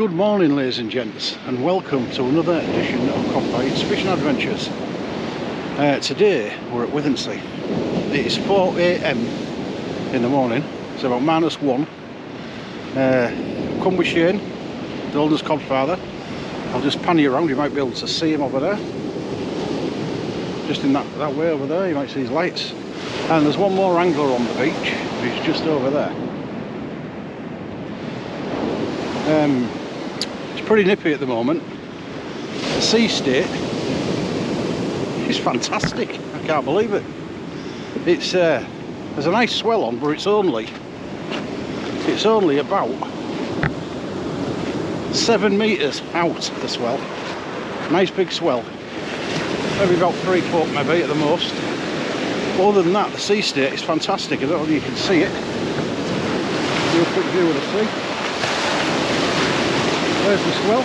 Good morning, ladies and gents, and welcome to another edition of Codfather's Fishing Adventures. Today we're at Withernsea. It is 4 AM in the morning, it's about -1. Come with Shane, the Holderness Codfather. I'll just pan you around, you might be able to see him over there. Just in that way over there, you might see his lights. And there's one more angler on the beach, he's just over there. It's pretty nippy at the moment. The sea state is fantastic. I can't believe it. It's there's a nice swell on, but it's only about 7 meters out, the swell. Nice big swell. Maybe about 3 foot, maybe at the most. But other than that, the sea state is fantastic. I don't know if you can see it. Do a quick view of the sea. There's the swell.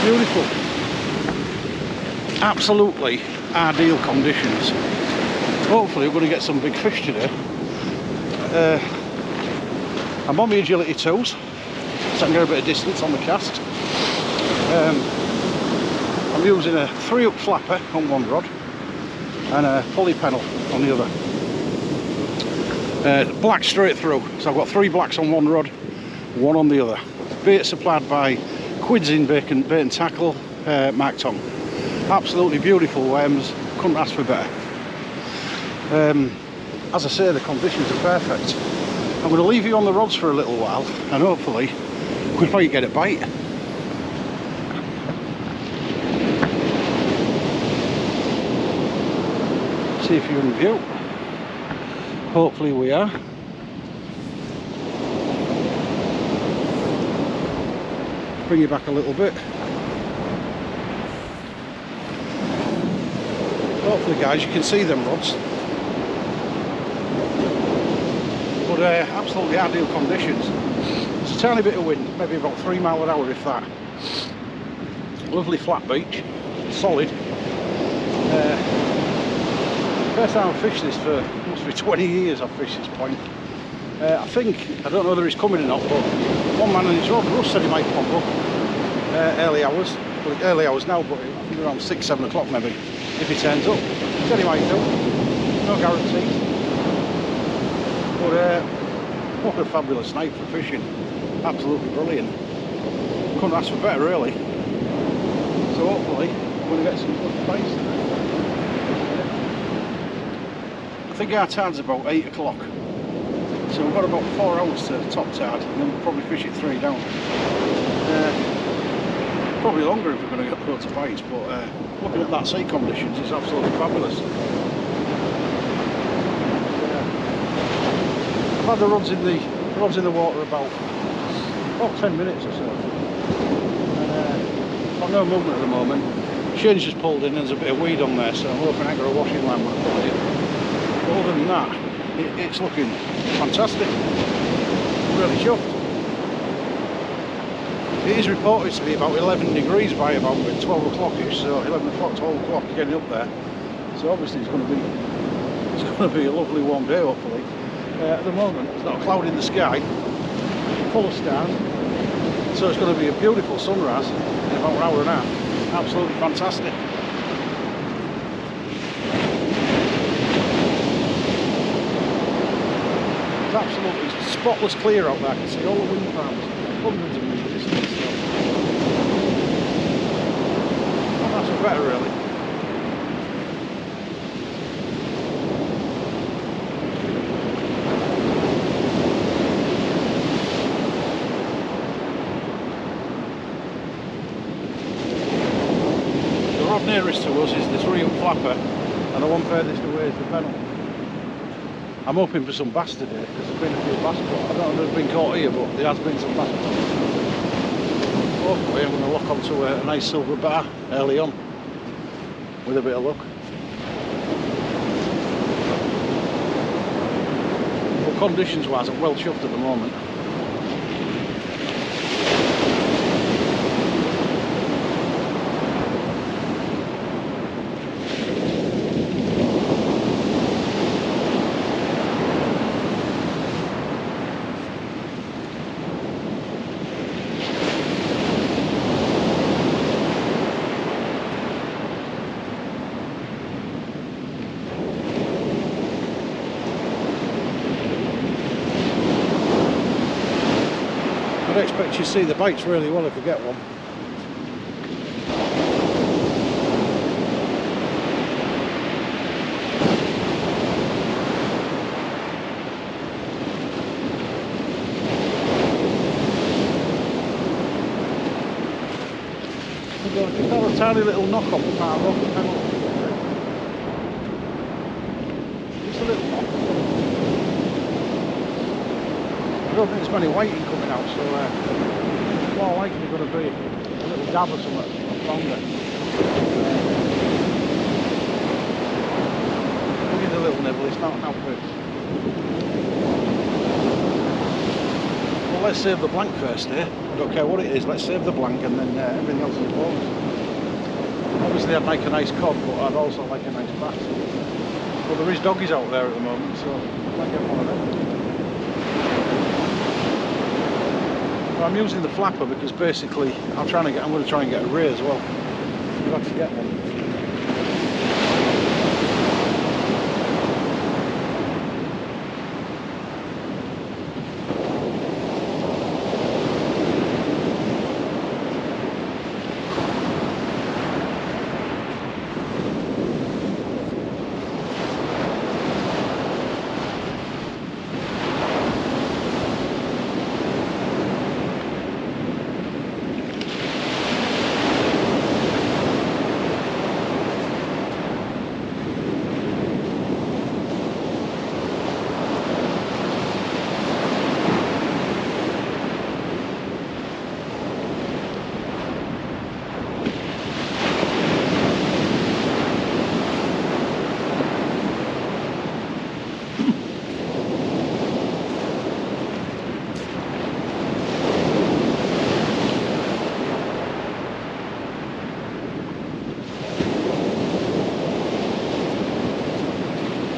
Beautiful. Absolutely ideal conditions. Hopefully we're going to get some big fish today. I'm on my agility tools, so I can get a bit of distance on the cast. I'm using a 3-up flapper on one rod and a pulley pennel on the other. Black straight through, so I've got 3 blacks on one rod, 1 on the other. Bait supplied by Quids in Bait and Tackle, Mark Tom. Absolutely beautiful worms, couldn't ask for better. As I say, the conditions are perfect. I'm going to leave you on the rods for a little while and hopefully we might get a bite. See if you're in view. Hopefully we are. Bring you back a little bit. Hopefully, guys, you can see them rods. But absolutely ideal conditions. It's a tiny bit of wind, maybe about 3 miles an hour if that. Lovely flat beach, solid. First time I've fished this for must be 20 years. I've fished this point. I don't know whether he's coming or not, but one man on his rod, Russ, said he might pop up early hours. Well, early hours now, but I think around 6-7 o'clock maybe, if he turns up. He said he might do. No guarantees. But what a fabulous night for fishing. Absolutely brilliant. Couldn't ask for better, really. So hopefully we're going to get some good bites today. I think our tide's about 8 o'clock. So we've got about 4 hours to top tide, and then we'll probably fish it 3 down. Probably longer if we're going to get loads of bites, but looking at that sea conditions, it's absolutely fabulous. I've had the rods in the water about 10 minutes or so, and got no movement at the moment. Shane's just pulled in, and there's a bit of weed on there, so I'm hoping I got a washing line when I pull it in. But other than that, it's looking fantastic. Really chuffed. It is reported to be about 11 degrees by about 12 o'clock-ish, so 11 o'clock, 12 o'clock getting up there. So obviously it's going to be a lovely warm day, hopefully. At the moment there's not a cloud in the sky, full of stars, so it's going to be a beautiful sunrise in about an hour and a half. Absolutely fantastic. It's absolutely spotless clear out there. I can see all the wind farms, hundreds of meters distance. Not much better, really. The rod nearest to us is the 3-up flapper, and the one furthest away is the pennel. I'm hoping for some bass today, because there's been a few bass caught. I don't know if they've been caught here, but there has been some bass caught. Hopefully I'm going to lock onto a nice silver bar early on, with a bit of luck. But conditions wise, I'm well chuffed at the moment. I'd expect you to see the bites really well if we get one. Just have a tiny little knock off the part of the panel. Just a little knock. I don't think there's many whiting coming out, so it's more likely going to be a little dab or something longer. We'll give it a little nibble, it's not big. Well, let's save the blank first here. I don't care what it is, let's save the blank and then everything else is bonus. Obviously I'd like a nice cod, but I'd also like a nice bass. Well, there is doggies out there at the moment, so I might get one of them. Well, I'm using the flapper because basically I'm going to try and get a ray as well. I'd have to get one.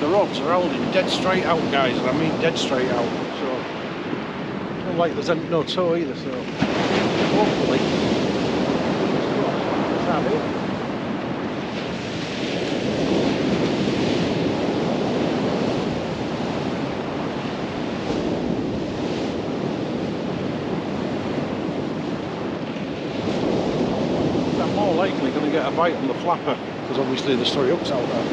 Rods are holding dead straight out, guys, and I mean dead straight out, so it's not like there's no toe either, so hopefully that's it. I'm more likely going to get a bite on the flapper because obviously there's 3 hooks out there.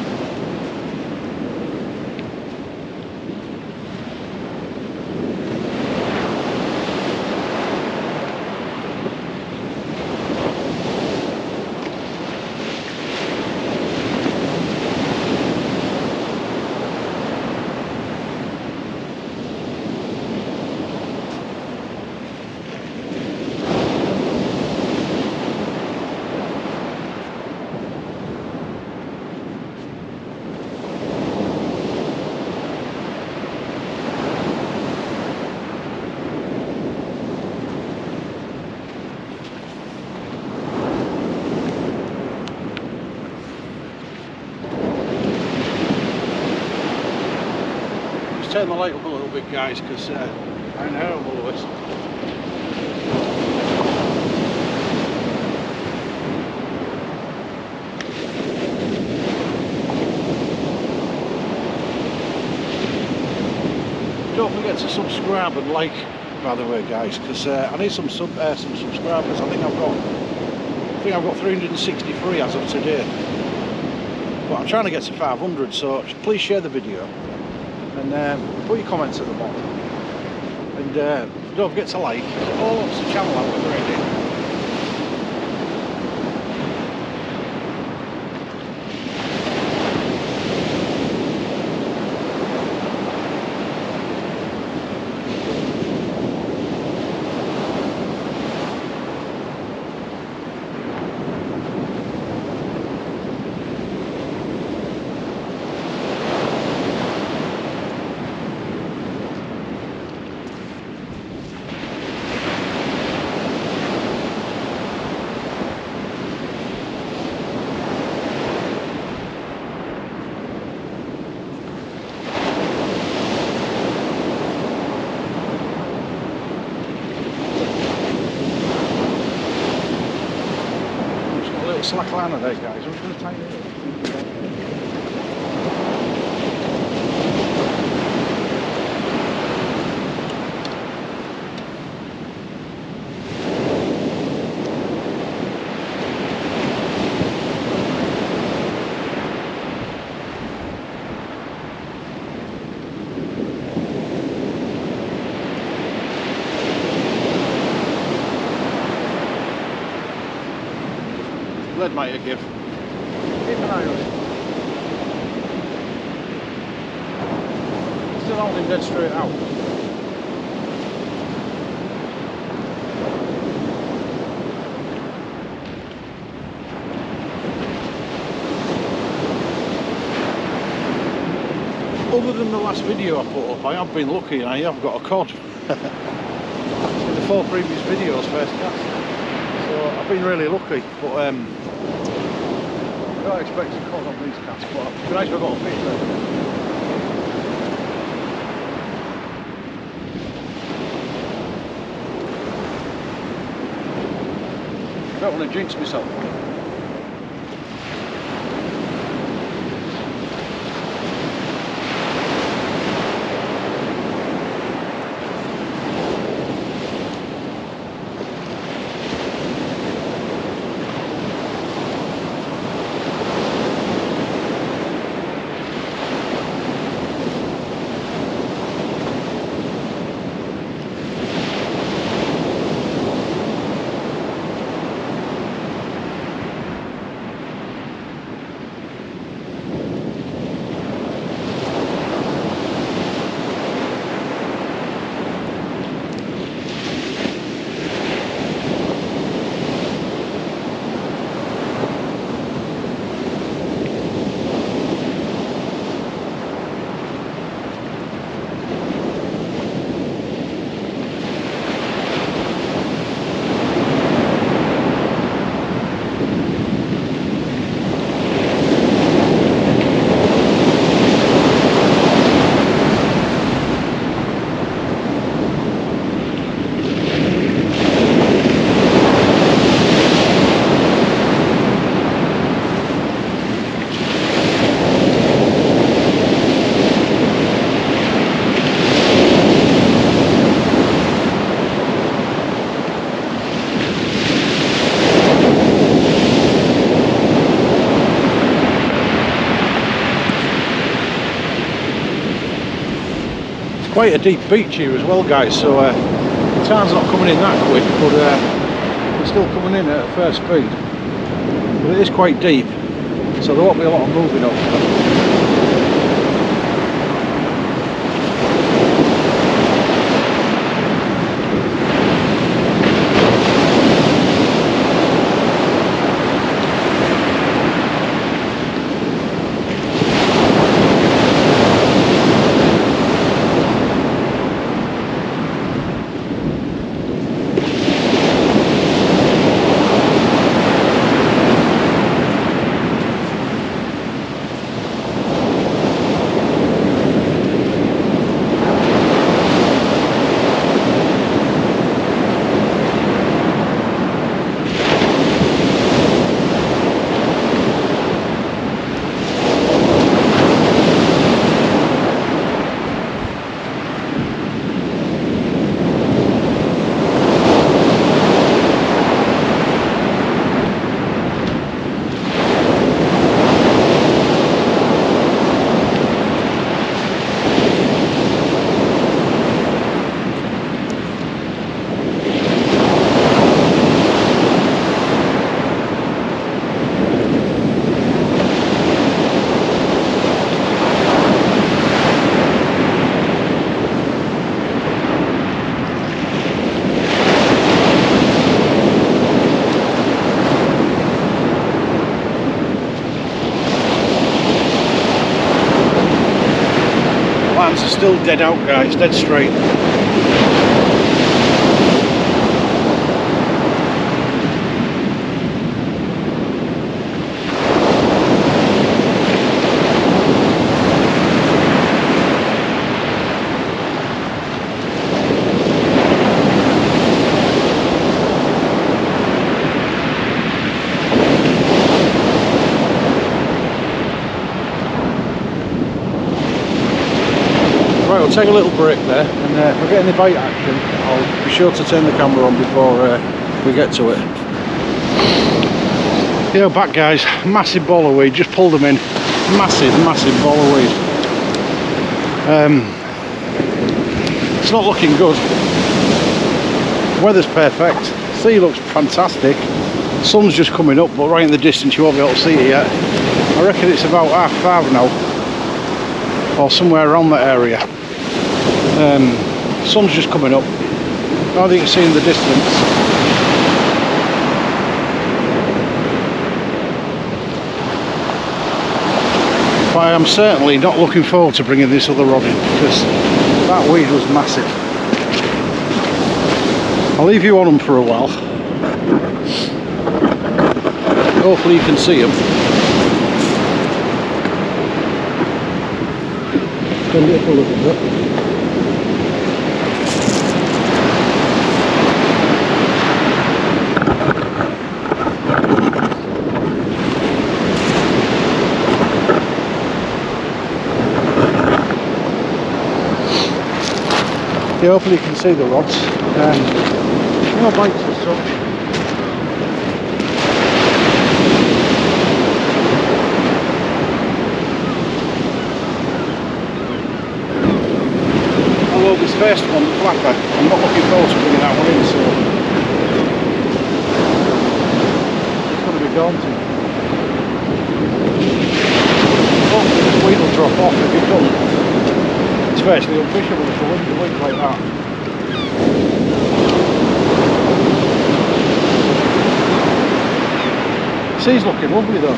Turn the light up a little bit, guys, because I know all of this. Don't forget to subscribe and like, by the way, guys, because I need some subscribers. I think I've got 363 as of today, but I'm trying to get to 500. So please share the video. And put your comments at the bottom, and don't forget to like. All up the channel out already. Slack line of those guys. I'm just going to tighten it up. might have give. Keep an eye on it. Still holding dead straight out. Other than the last video I put up, I have been lucky and I have got a cod. In the 4 previous videos, first cast. So I've been really lucky, but I don't expect a cod on these casts, but it'd be nice if I got a fish there. I don't want to jinx myself. Quite a deep beach here as well, guys, so the tide's not coming in that quick, but it's still coming in at a fair speed. But it is quite deep, so there won't be a lot of moving up. Lines are still dead out, guys, dead straight. Right, we'll take a little break there, and if I get any bite action, I'll be sure to turn the camera on before we get to it. Yeah, back, guys. Massive ball of weed, just pulled them in. Massive ball of weed. It's not looking good. Weather's perfect. Sea looks fantastic. The sun's just coming up, but right in the distance you won't be able to see it yet. I reckon it's about 5:30 now, or somewhere around that area. Sun's just coming up. Now that you can see in the distance. But I am certainly not looking forward to bringing this other rod in, because that weed was massive. I'll leave you on them for a while. Hopefully you can see them. Bend it up a little bit. Yeah, hopefully you can see the rods. No bites as such. Although this first one, the flapper, I'm not looking forward to bringing that one in, so it's going to be daunting. Hopefully this weed will drop off. If it doesn't, it's virtually unfishable if the wind like that. Sea's looking lovely though.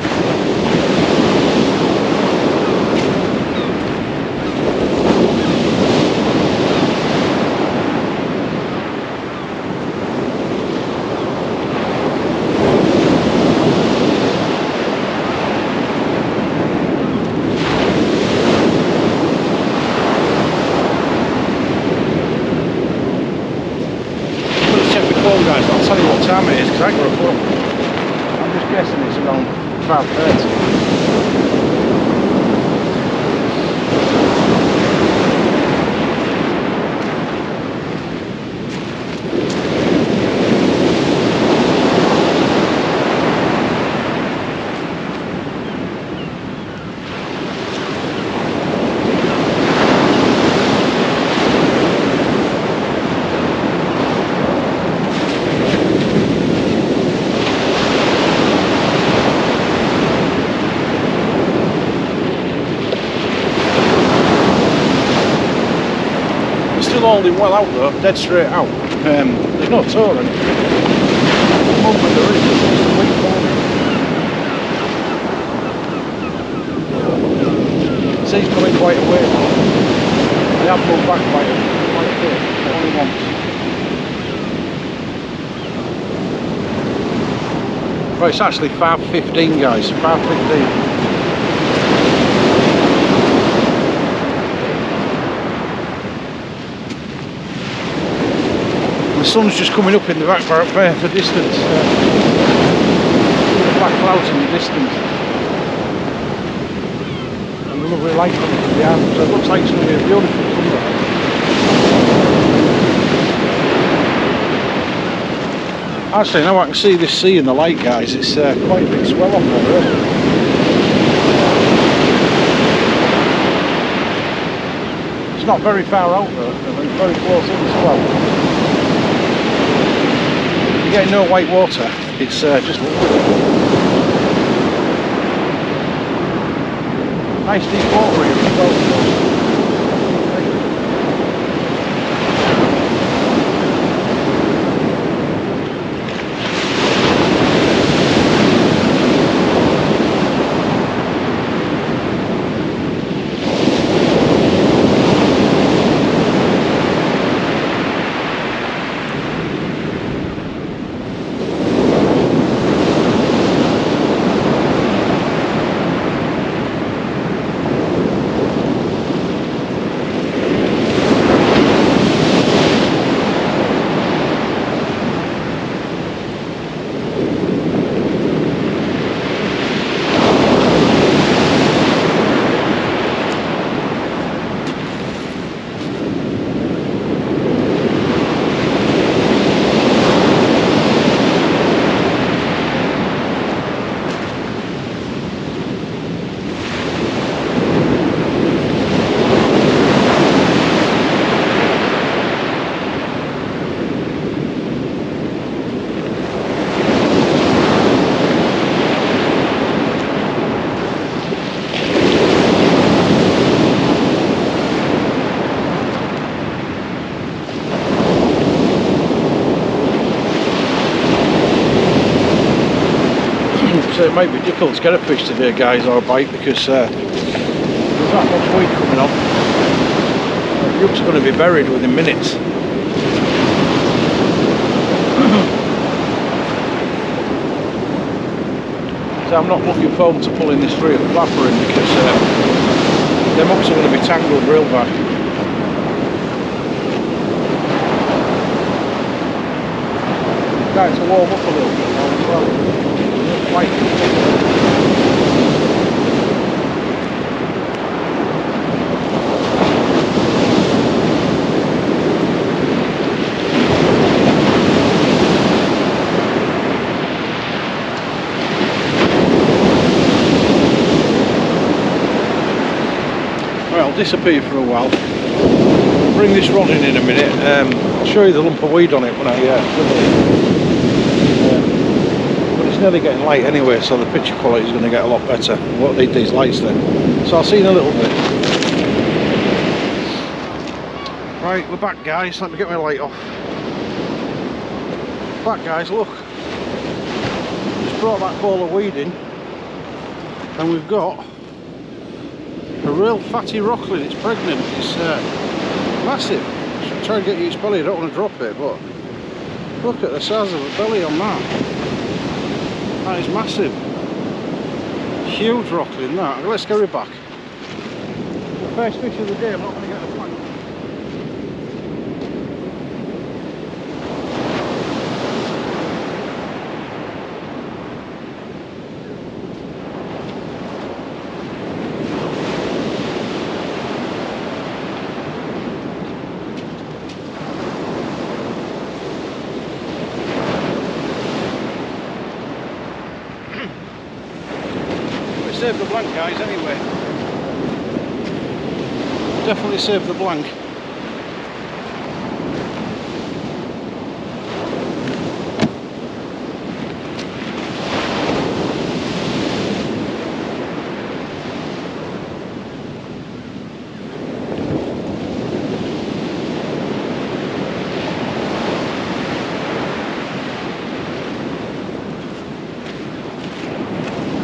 Let's check my phone, guys. I'll tell you what time it is because I ain't got a phone. I'm just guessing it's around 5:30. Still holding well out though, dead straight out. There's no toe in it. At the moment there is, it's just a weak ball. Sea's coming quite away now. I have moved back quite a bit, only once. Well, it's actually 5:15 guys, 5:15. The sun's just coming up in the back there for distance. The black clouds in the distance. And the lovely light coming from behind. So it looks like it's going to be a beautiful sunrise. Actually, now I can see this sea in the light, guys. It's quite a big swell on there, really. It's not very far out though, it's very close in the swell. You get no white water, it's just nice deep water here as well. it might be difficult to get a fish today, guys, or a bite, because there's that much weed coming on. The hooks are going to be buried within minutes. So I'm not looking forward to pulling this free of the flapper in, because them hooks are going to be tangled real bad. Guys, to warm up a little bit now as well. Right, I'll disappear for a while. Bring this rod in a minute. I'll show you the lump of weed on it when I but it's nearly getting light anyway, so the picture quality is going to get a lot better. I won't need these lights then. So I'll see you in a little bit. Right, we're back, guys. Let me get my light off. Back, guys, look. Just brought that ball of weed in, and we've got a real fatty rockling. It's pregnant. It's massive. I should try and get you its belly. I don't want to drop it, but look at the size of the belly on that. That is massive. Huge rockling, that. Let's get it back. First fish of the day. I'm not going to get a flank. Save the blank, guys, anyway. Definitely save the blank.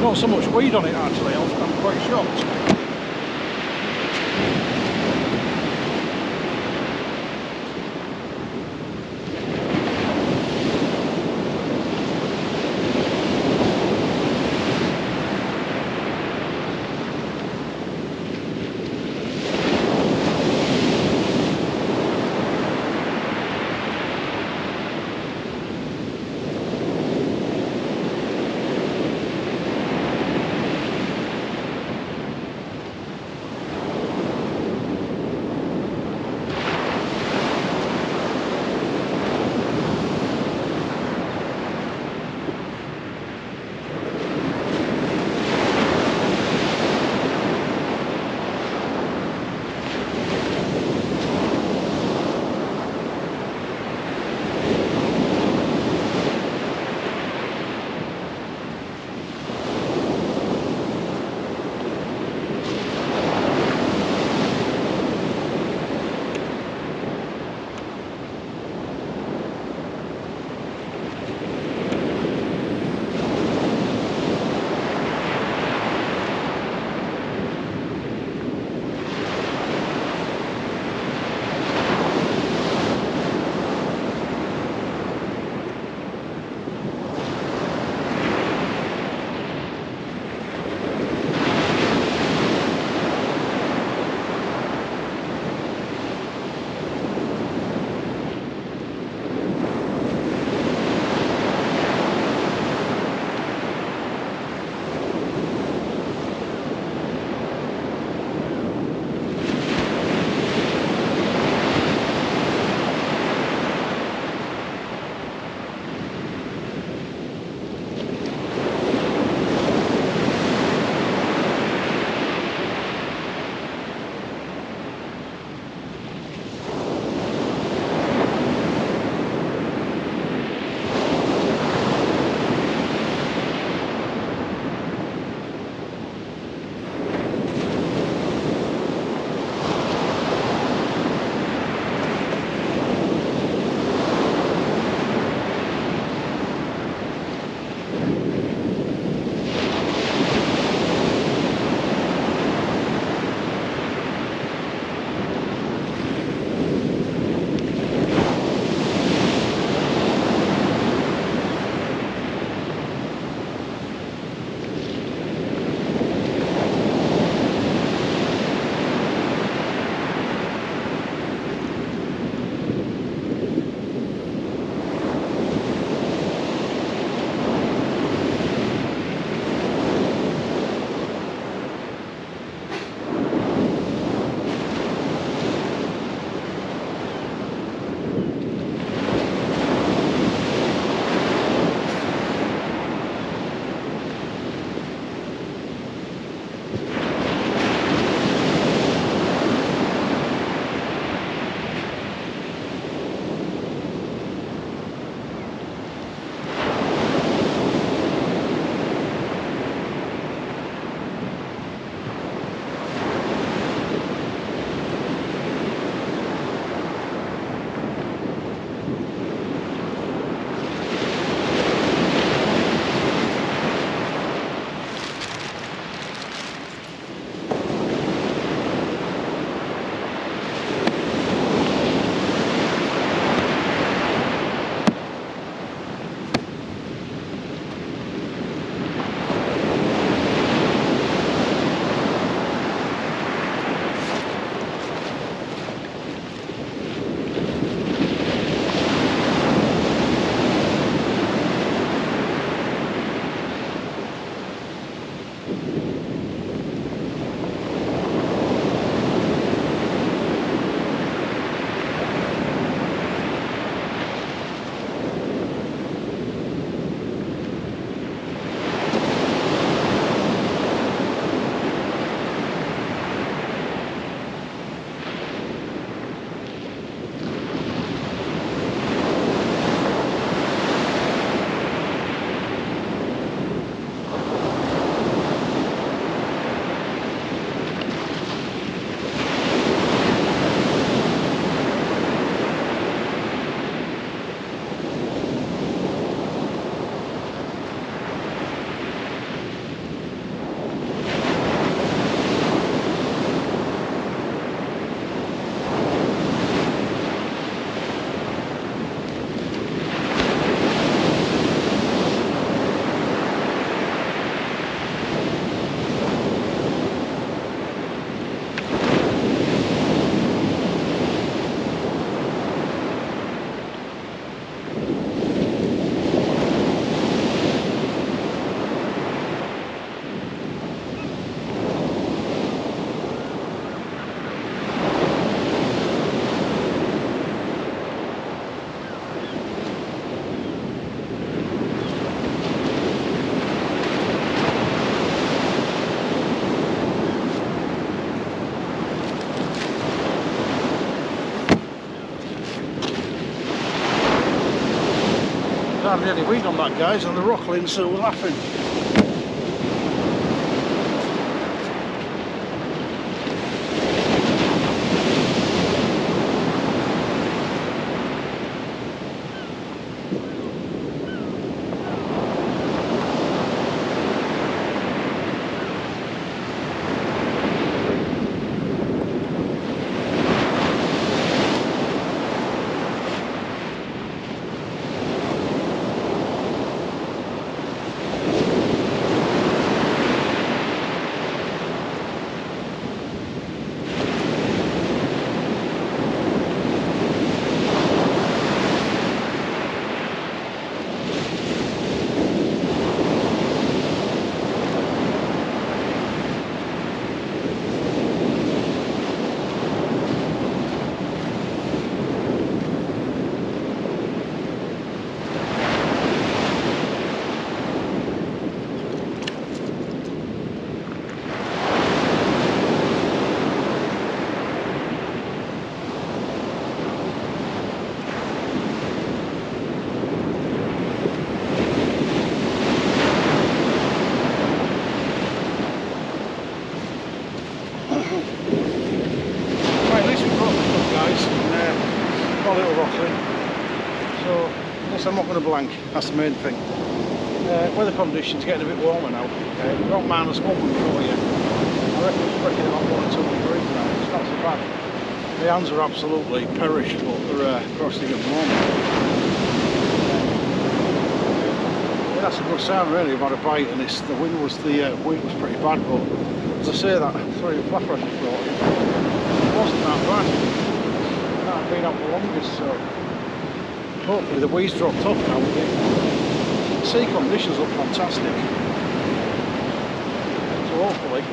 Not so much weed on it actually, I'm quite shocked. hardly any weed on that, guys, and the rockling, so we're laughing. I'm not going to blank, that's the main thing. Weather conditions getting a bit warmer now. We've got -1 before you. I reckon it's breaking about 1 or 2 degrees now, it's not so bad. The hands are absolutely perished, but they're frosting at the moment. Yeah, that's a good sign really about a bite, and the wind was pretty bad, but as I say that, sorry, the flapper I just brought in, it wasn't that bad. That had been out the longest, so hopefully the weed's dropped off now. The sea conditions look fantastic. So hopefully,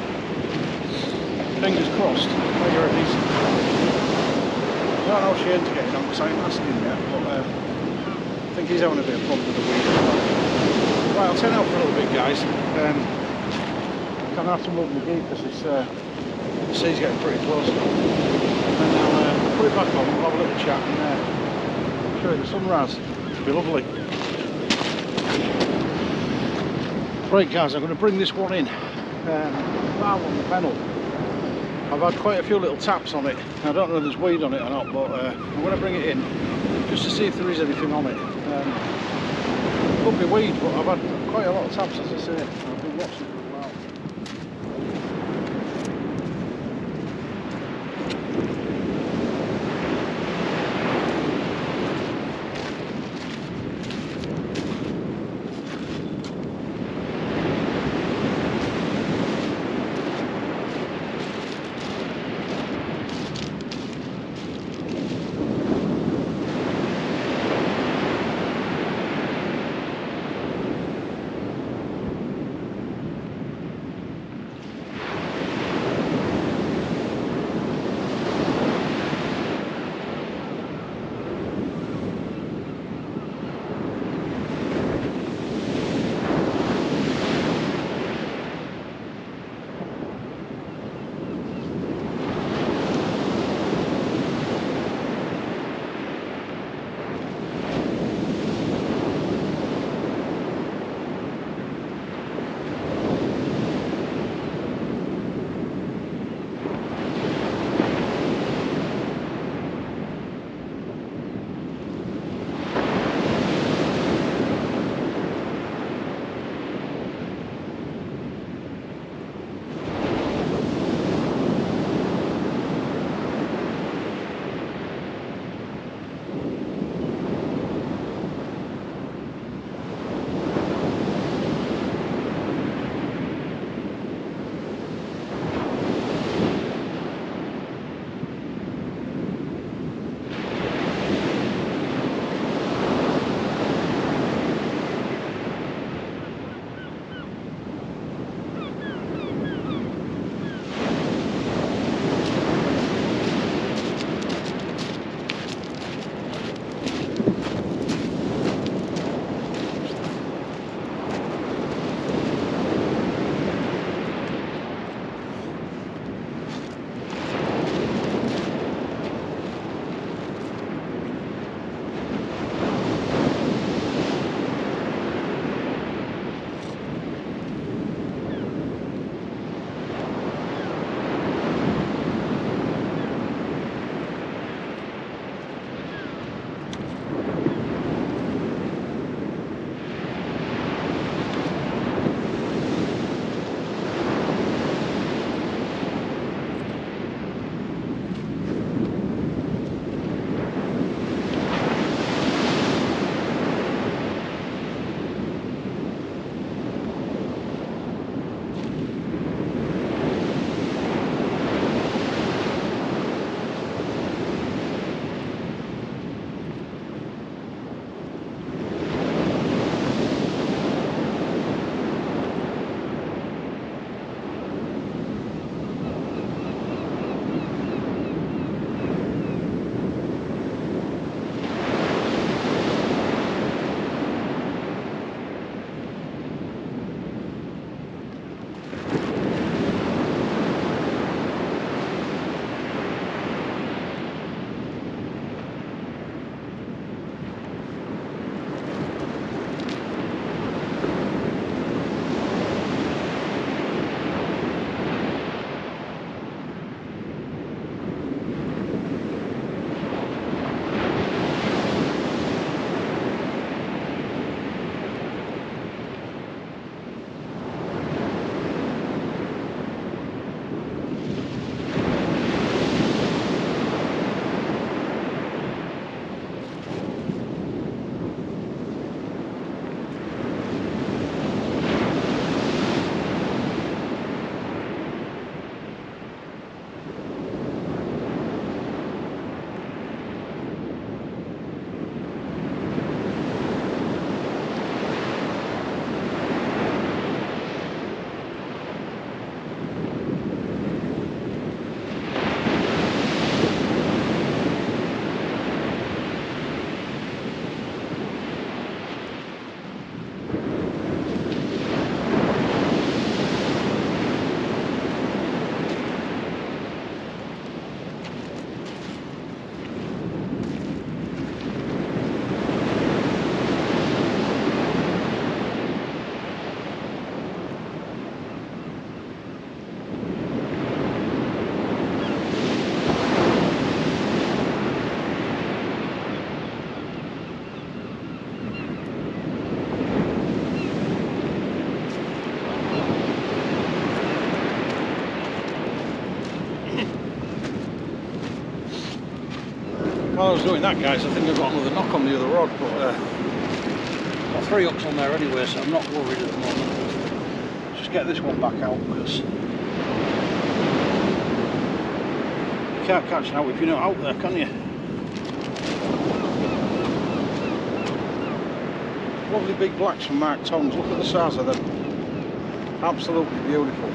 fingers crossed, you're a decent. I don't know how Shane's getting on because I ain't asked him yet, but I think he's having a bit of fun with the weed. Right, I'll turn out for a little bit, guys. I'm going to have to move my gear because the sea's getting pretty close now. And then I'll put it back on, we'll have a little chat and show you the sunrise. It'll be lovely. Right guys, I'm going to bring this one in. Valve on the panel. I've had quite a few little taps on it. I don't know if there's weed on it or not, but I'm going to bring it in just to see if there is anything on it. Could be weed, but I've had quite a lot of taps, as I say. I've been watching for a while. While I was doing that, guys, I think I got another knock on the other rod, but got 3 hooks on there anyway, so I'm not worried at the moment. Just get this one back out, because you can't catch an out if you're not out there, can you? Lovely big blacks from Mark Tongs. Look at the size of them. Absolutely beautiful.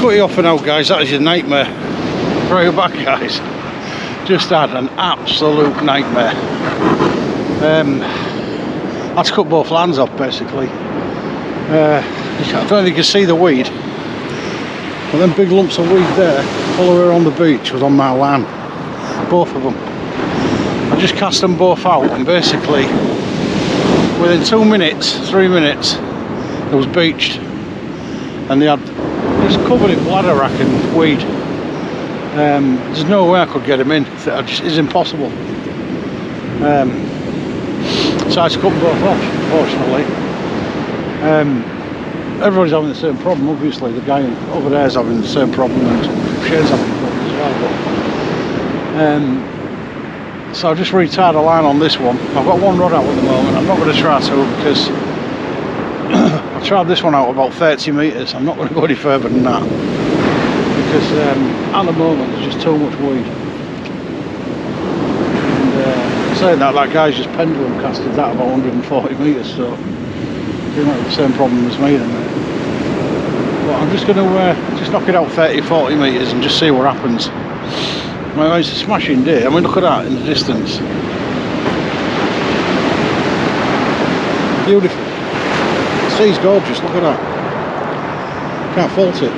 cut you off for now, guys. That is your nightmare. Right back, guys. Just had an absolute nightmare. I had to cut both lands off, basically. I don't know if you can see the weed, but them big lumps of weed there all the way around the beach was on my land, both of them. I just cast them both out, and basically within 2 minutes, 3 minutes, it was beached, and they had just covered in bladder rack and weed. There's no way I could get them in. It's impossible. So I had to cut them both off, unfortunately. Everybody's having the same problem, obviously. The guy over there is having the same problem, and Shane's having the problem as well. But, so I've just retied a line on this one. I've got one rod out at the moment. I'm not going to try to, because I tried this one out about 30 metres. I'm not going to go any further than that, because at the moment there's just too much weed. And saying that guy's just pendulum casted that about 140 metres, so he might have the same problem as me then. But I'm just going to just knock it out 30-40 metres and just see what happens. Well, it's a smashing day. I mean, look at that in the distance. Beautiful. The sea's gorgeous, look at that. Can't fault it.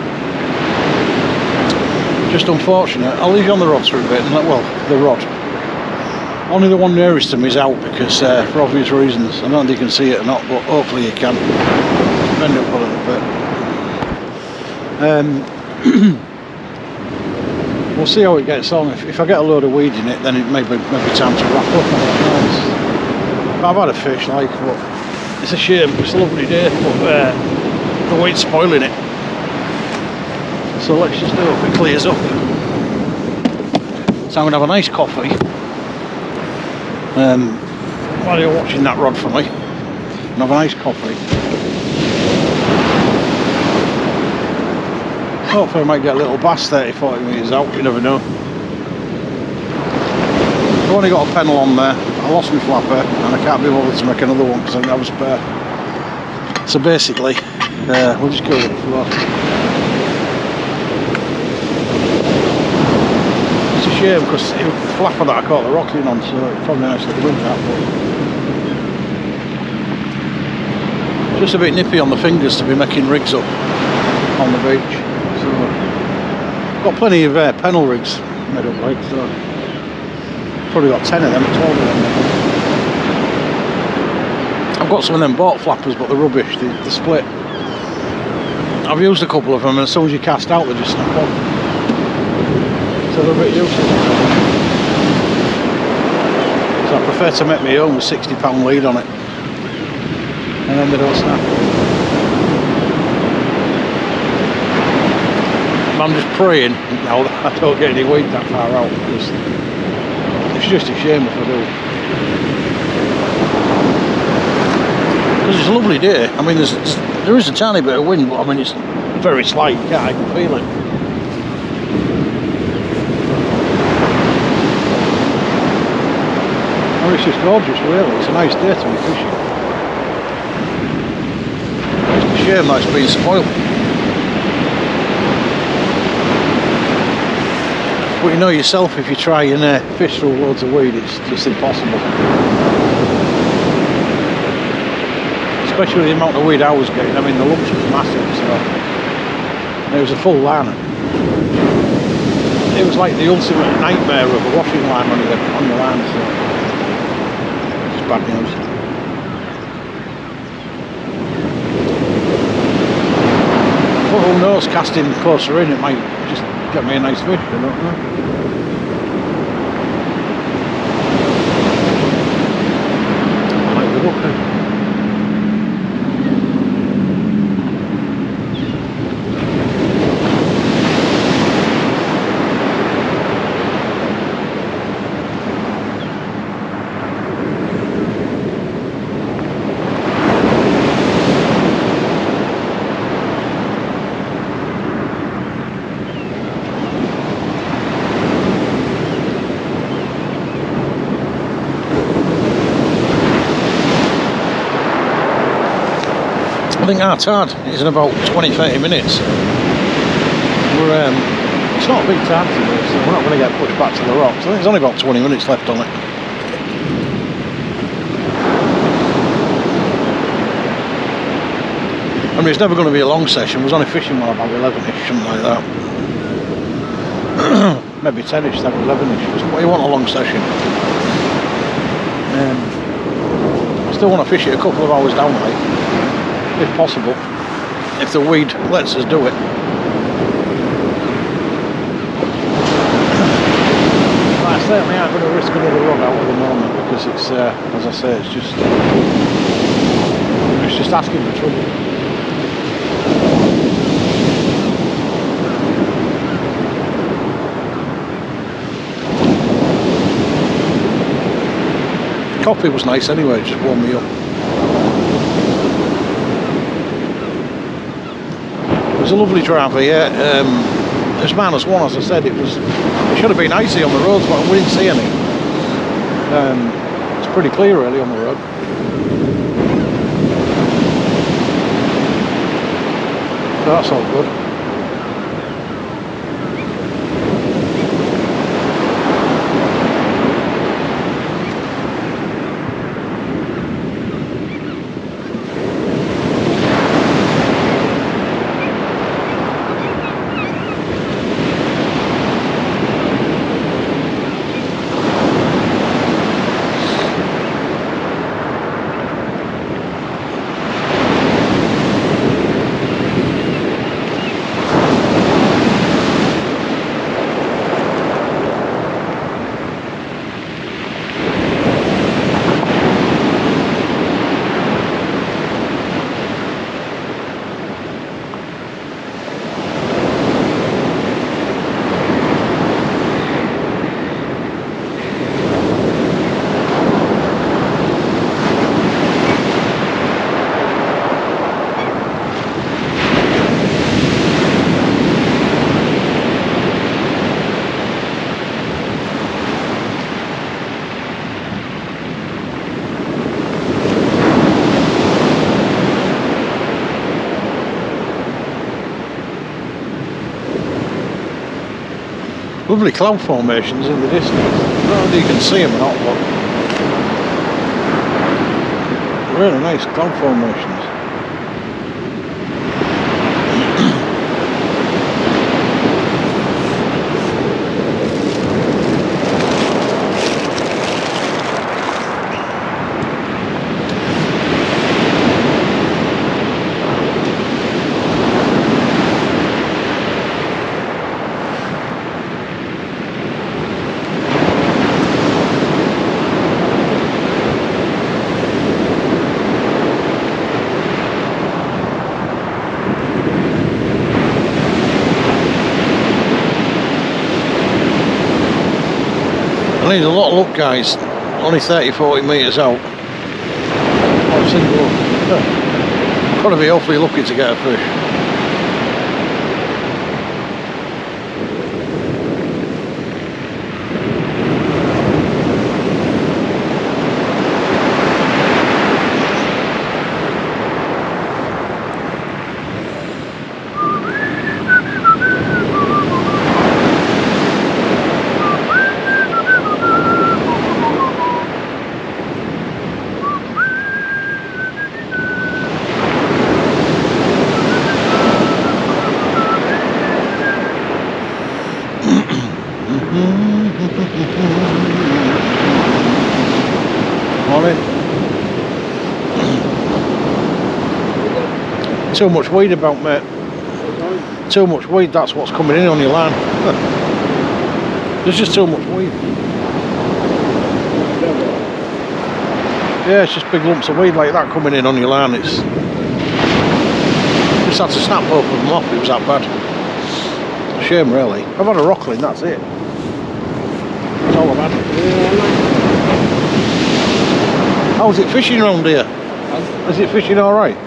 Just unfortunate. I'll leave you on the rods for a bit, and well, the rod. Only the one nearest to me is out, because for obvious reasons. I don't know if you can see it or not, but hopefully you can. Bend it up a little bit. We'll see how it gets on. If I get a load of weed in it, then it may be time to wrap up. I've had a fish, but it's a shame. It's a lovely day, but the weed's spoiling it. So let's just hope it clears up. So I'm going to have a nice coffee while you're watching that rod for me. And have a nice coffee. Hopefully I might get a little bass 30-40 metres out, you never know. I've only got a pennel on there. I lost my flapper and I can't be bothered to make another one because I don't have a spare. So basically, we'll just go with the flow. It's a shame because it was the flapper that I caught the rock in on, so it's probably nice to win that. But just a bit nippy on the fingers to be making rigs up on the beach. So got plenty of pennel rigs made up, like, so probably got 10 of them, 12 of them. I've got some of them bought flappers, but they're rubbish. They split. I've used a couple of them, and as soon as you cast out, they just snap off. So they're a bit useless. So I prefer to make my own with £60 lead on it, and then they don't snap. I'm just praying now that I don't get any weed that far out, because it's just a shame if I do. Because it's a lovely day. I mean, there is a tiny bit of wind, but I mean it's very slight. You can't even feel it. Oh, it's just gorgeous, really. It's a nice day to be fishing. It's a shame that it's been spoiled. But you know yourself, if you try and fish through loads of weed, it's just impossible. Especially the amount of weed I was getting. I mean, the lumps was massive, so it was a full line. It was like the ultimate nightmare of a washing line on your line, so it's bad news. But who knows, casting closer in, it might just get me a nice fish, I don't know. I like the look. I think our tide is in about 20-30 minutes. It's not a big time today, so we're not going to get pushed back to the rocks. I think there's only about 20 minutes left on it. I mean, it's never going to be a long session. We was only fishing well about 11ish, something like that. Maybe 10ish, 11ish. But you want a long session. I still want to fish it a couple of hours down lake, if possible. If the weed lets us do it. I certainly aren't going to risk another rod out at the moment because it's, as I say, it's just asking for trouble. Coffee was nice anyway, just warmed me up. It was a lovely drive here. There's -1, as I said. It should have been icy on the roads, but we didn't see any. It's pretty clear really on the road. So that's all good. Lovely cloud formations in the distance. I don't know whether you can see them or not, but really nice cloud formations. I need a lot of luck, guys. Only 30-40 metres out. I've seen luck. Got to be awfully lucky to get a fish. Too much weed about, mate. Too much weed, that's what's coming in on your line. There's just too much weed. Yeah, it's just big lumps of weed like that coming in on your line. It's just had to snap both of them off, it was that bad. Shame really. I've had a rockling, that's it. That's all I've had. How's it fishing around here? Is it fishing alright?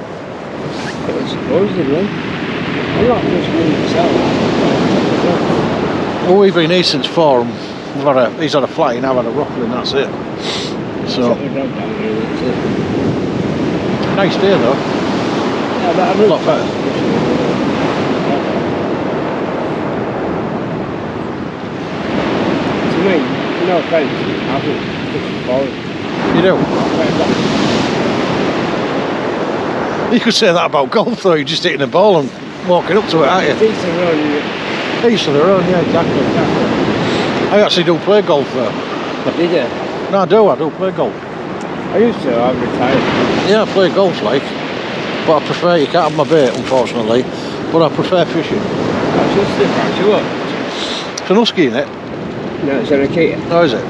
Supposedly. I'm not just really myself. Well, we've been here since 4 and he's had a flight, I've had a rockling, that's it. So nice day though. Yeah, but a lot better. mean, no offence, I think it's boring. You do? You could say that about golf though, you're just hitting a ball and walking up to it, aren't you? Each their own, yeah. Each to their own, yeah, exactly. I actually do play golf though. Did you? No, I do play golf. I used to, I've retired. Yeah, I play golf like, but I prefer, you can't have my bait unfortunately, but I prefer fishing. That's just the fact, you what? It's an husky in it. No, it's an Akita. Oh, is it?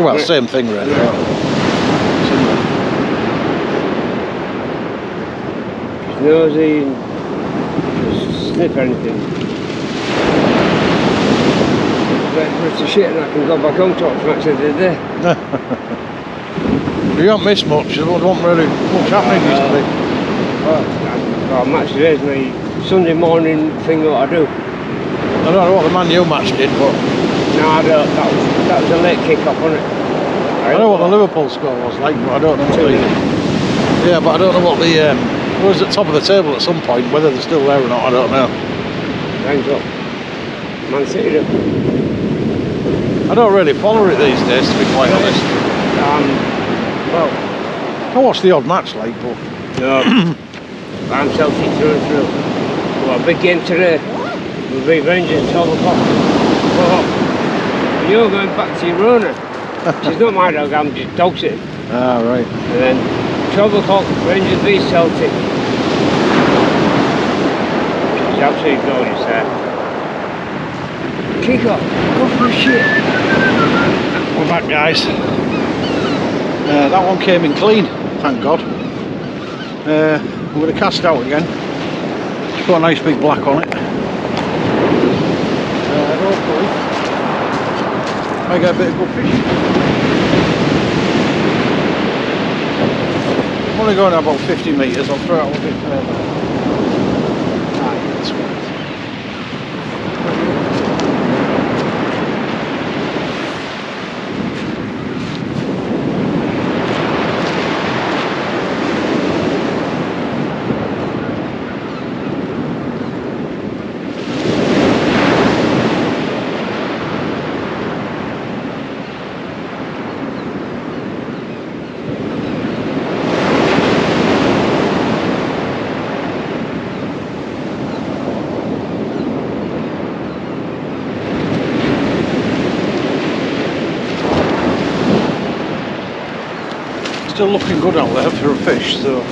Well, Yeah. same thing really. Yeah. Similar. She's nosy and just sniff anything. It's a shit and I can go back home to what I did there. You haven't missed much, there wasn't really much happening used to be. Well, match today is my Sunday morning thing that I do. I don't know what the Man U match did, but No, I don't. That was a late kick-off, wasn't it? I know what the Liverpool score was like, but I don't know what the... Yeah, but I don't know what the... it was at top of the table at some point, whether they're still there or not, I don't know. Hands up. Man City do. I don't really follow it these days, to be quite honest. Well, I watch the odd match, like, but... no. I'm Celtic through and through. Well, a big game today. We'll beat Rangers at 12 o'clock. Well, you're going back to your Rona. She's not my dog, I'm just dog sitting. Ah, right. And then 12 o'clock, Rangers v Celtic. She's absolutely gorgeous there. Kick off, go for a shit. We're back, guys. That one came in clean, thank God. We're going to cast out again. It's got a nice big black on it. Hopefully, I get a bit of good fishing. I'm only going about 50 metres, I'll throw it out a bit further. That's right. Still looking good out there for a fish, so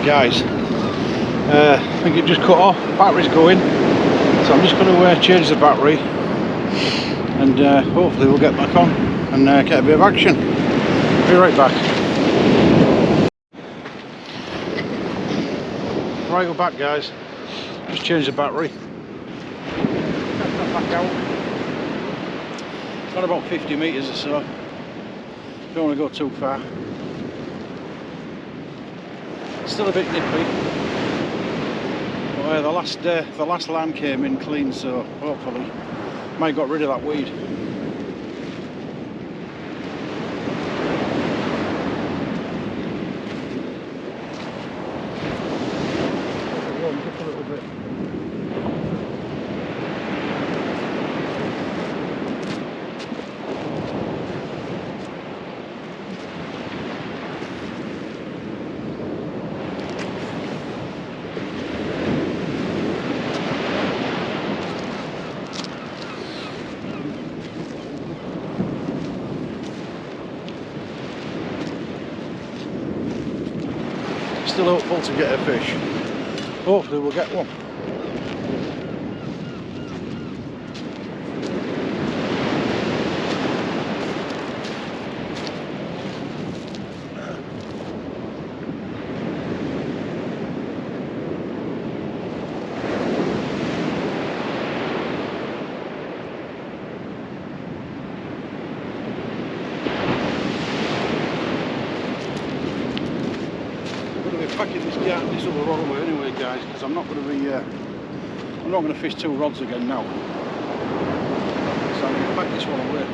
guys, I think it just cut off, battery's going, so I'm just going to change the battery and hopefully we'll get back on and get a bit of action. Be right back. Right, we're back, guys. Just changed the battery. Back out. Got about 50 metres or so. Don't want to go too far. Still a bit nippy. But the last line came in clean, so hopefully might got rid of that weed. Just a little bit. Still hopeful to get a fish. Hopefully we'll get one. Packing this other rod away anyway, guys, because I'm not going to be We're not going to fish 2 rods again now. So I'm going to pack this one away.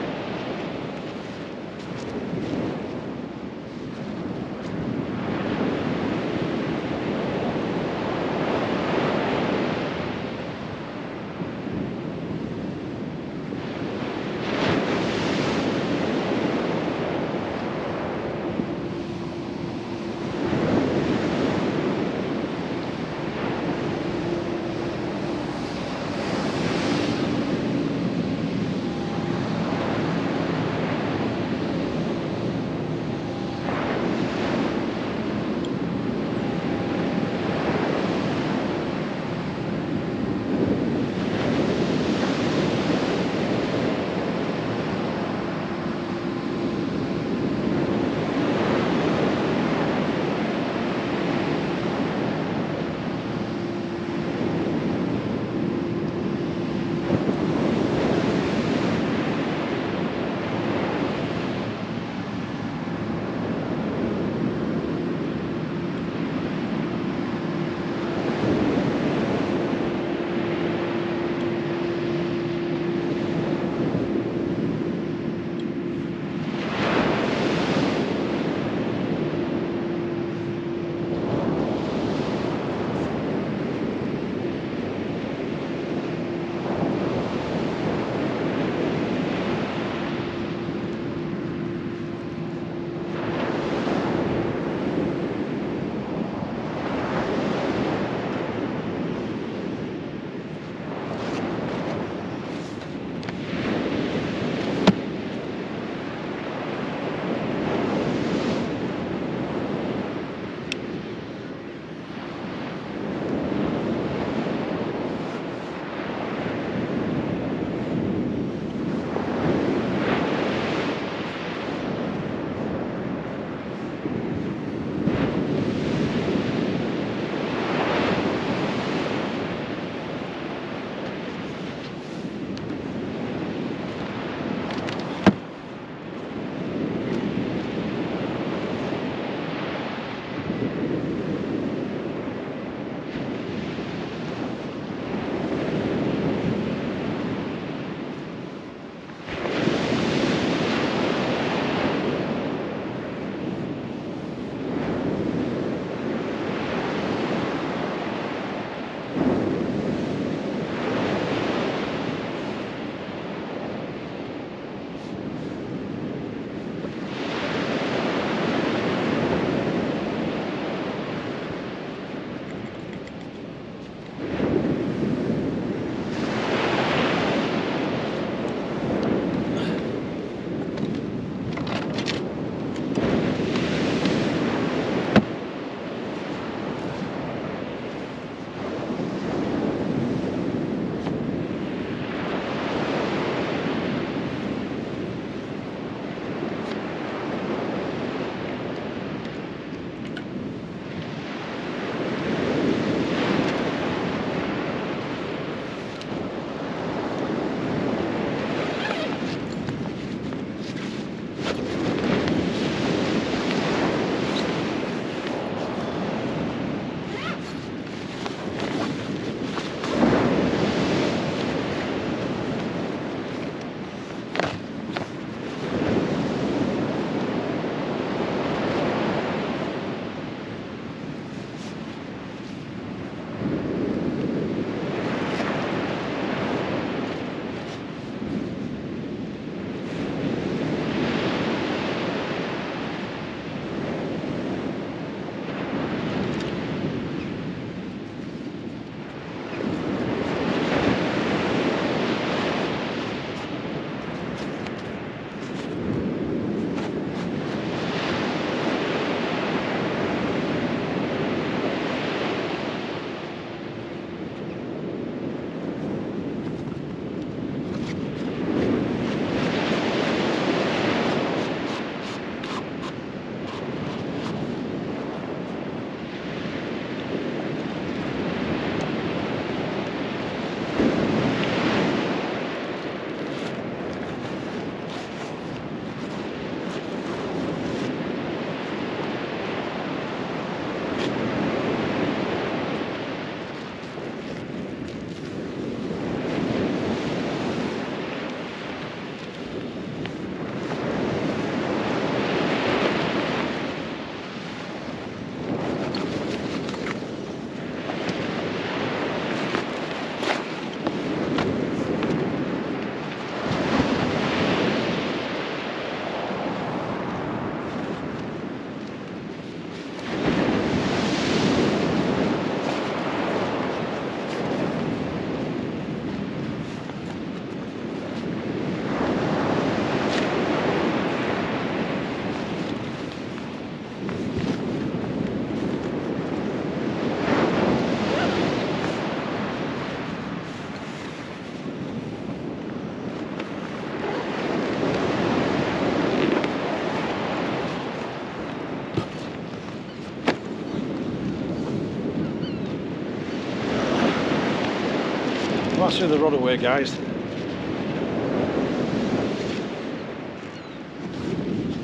Let's throw the rod away, guys.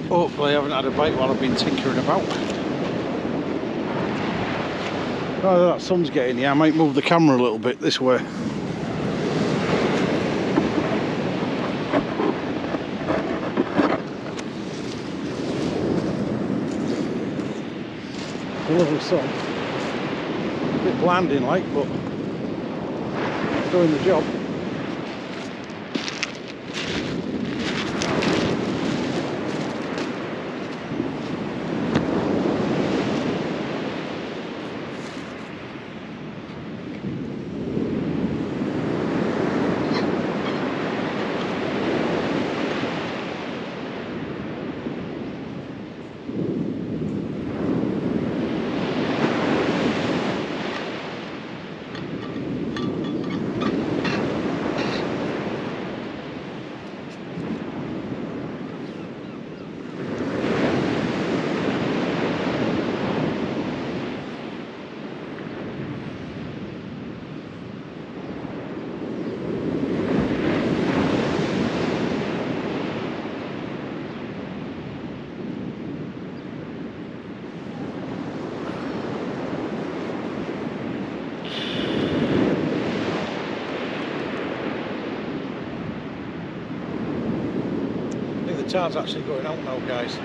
Hopefully I haven't had a bite while I've been tinkering about. Oh, that sun's getting here. I might move the camera a little bit this way. A lovely sun. A bit blinding like, but doing the job. The tide's actually going out now, guys.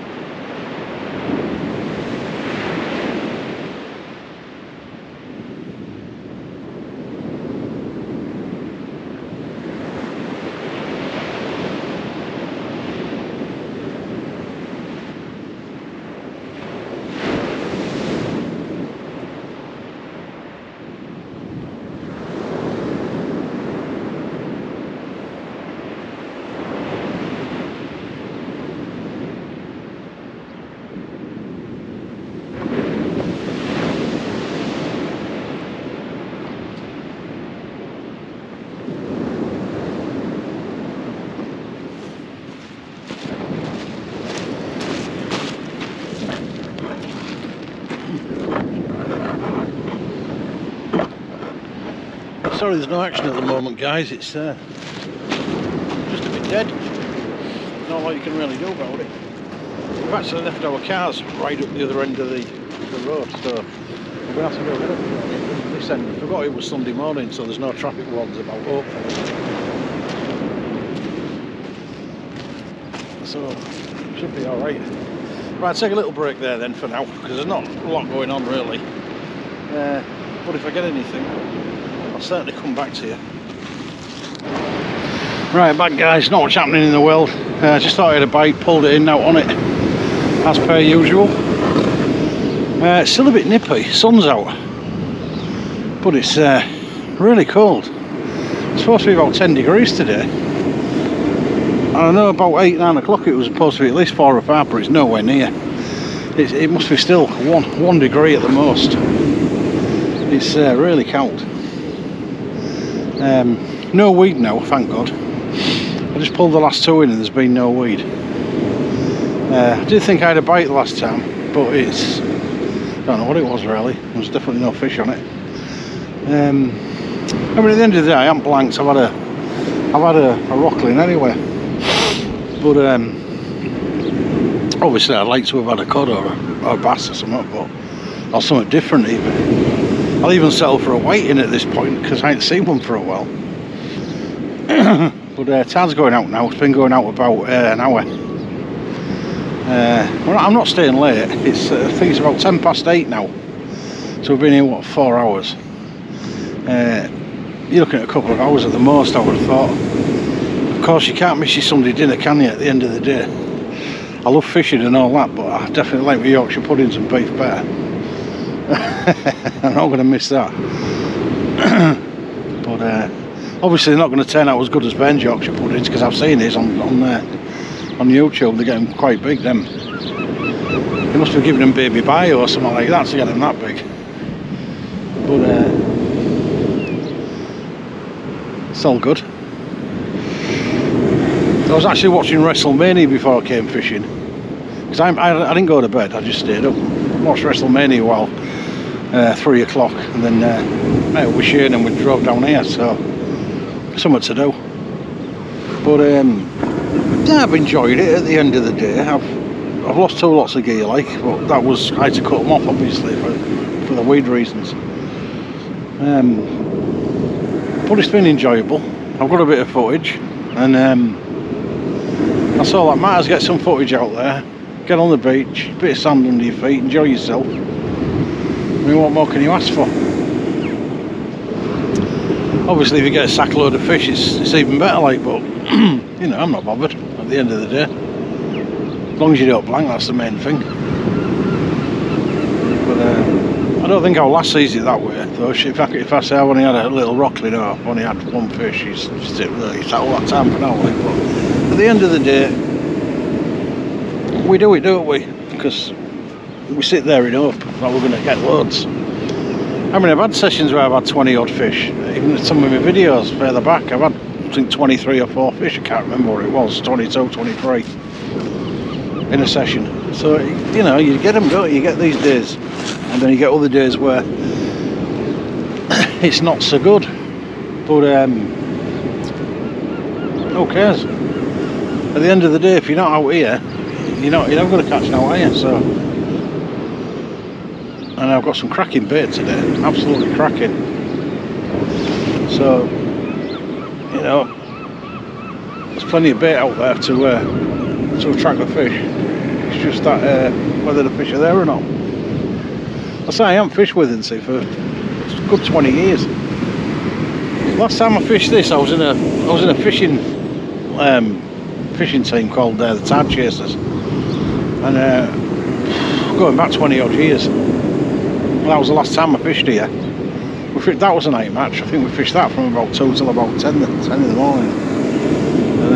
Sorry there's no action at the moment, guys. It's just a bit dead. Not a lot you can really do about it. We've actually left our cars right up the other end of the road, so we'll have to go up this end. I forgot it was Sunday morning, so there's no traffic warnings about, hopefully. So should be alright. Right, take a little break there then for now, because there's not a lot going on really. But if I get anything, I'll certainly come back to you. Right, back guys, not much happening in the world. Just thought I had a bite, pulled it in, now on it, as per usual. It's still a bit nippy, sun's out, but it's really cold. It's supposed to be about 10 degrees today. I know about 8, 9 o'clock it was supposed to be at least 4 or 5, but it's nowhere near. It must be still 1 degree at the most. It's really cold. No weed now, thank God. I just pulled the last 2 in and there's been no weed. I did think I had a bite the last time, but it's... I don't know what it was really. There was definitely no fish on it. I mean, at the end of the day, I am blanked. I've had a rockling anyway. But obviously I'd like to have had a cod or a bass or something, or something different even. I'll even settle for a whiting at this point because I ain't seen one for a while. But tide's going out now. It's been going out about an hour. Well, I'm not staying late. It's I think it's about 10 past 8 now. So we've been here, what, 4 hours. You're looking at a couple of hours at the most, I would have thought. Of course, you can't miss your Sunday dinner, can you, at the end of the day? I love fishing and all that, but I definitely like my Yorkshire puddings and beef better. I'm not going to miss that. But obviously they're not going to turn out as good as Ben's Yorkshire puddings, because I've seen these on YouTube. They're getting quite big, them. They must be giving them baby bio or something like that to get them that big. But it's all good. I was actually watching WrestleMania before I came fishing, because I didn't go to bed. I just stayed up, watched WrestleMania while 3 o'clock, and then met up with Shane and we drove down here. So something to do. But yeah, I've enjoyed it. At the end of the day, I've lost 2 lots of gear, like, but that was, I had to cut them off obviously for the weed reasons. But it's been enjoyable. I've got a bit of footage, and that's all that matters. Get some footage out there, get on the beach, bit of sand under your feet, enjoy yourself. I mean, what more can you ask for? Obviously if you get a sack load of fish, it's even better, like, but you know, I'm not bothered at the end of the day. As long as you don't blank, that's the main thing. But I don't think I'll last season that way, though. If I say I've only had a little rockling, or I've only had 1 fish, it's all that time for now, like. But at the end of the day, we do it, don't we? Because we sit there in hope that we're going to get loads. I mean, I've had sessions where I've had 20 odd fish. Even some of my videos further back, I've had, I think, 23 or 4 fish. I can't remember what it was, 22, 23 in a session. So, you know, you get them, don't you? You get these days, and then you get other days where it's not so good. But who cares? At the end of the day, if you're not out here, you're not going to catch now, are you? So, and I've got some cracking bait today, absolutely cracking. So, you know, there's plenty of bait out there to attract the fish. It's just that whether the fish are there or not. I say I haven't fished Withernsea for a good 20 years. Last time I fished this, I was in a fishing team called the Tide Chasers, and going back 20 odd years. That was the last time I fished here. That was a night match. I think we fished that from about 2 till about 10 in the morning. And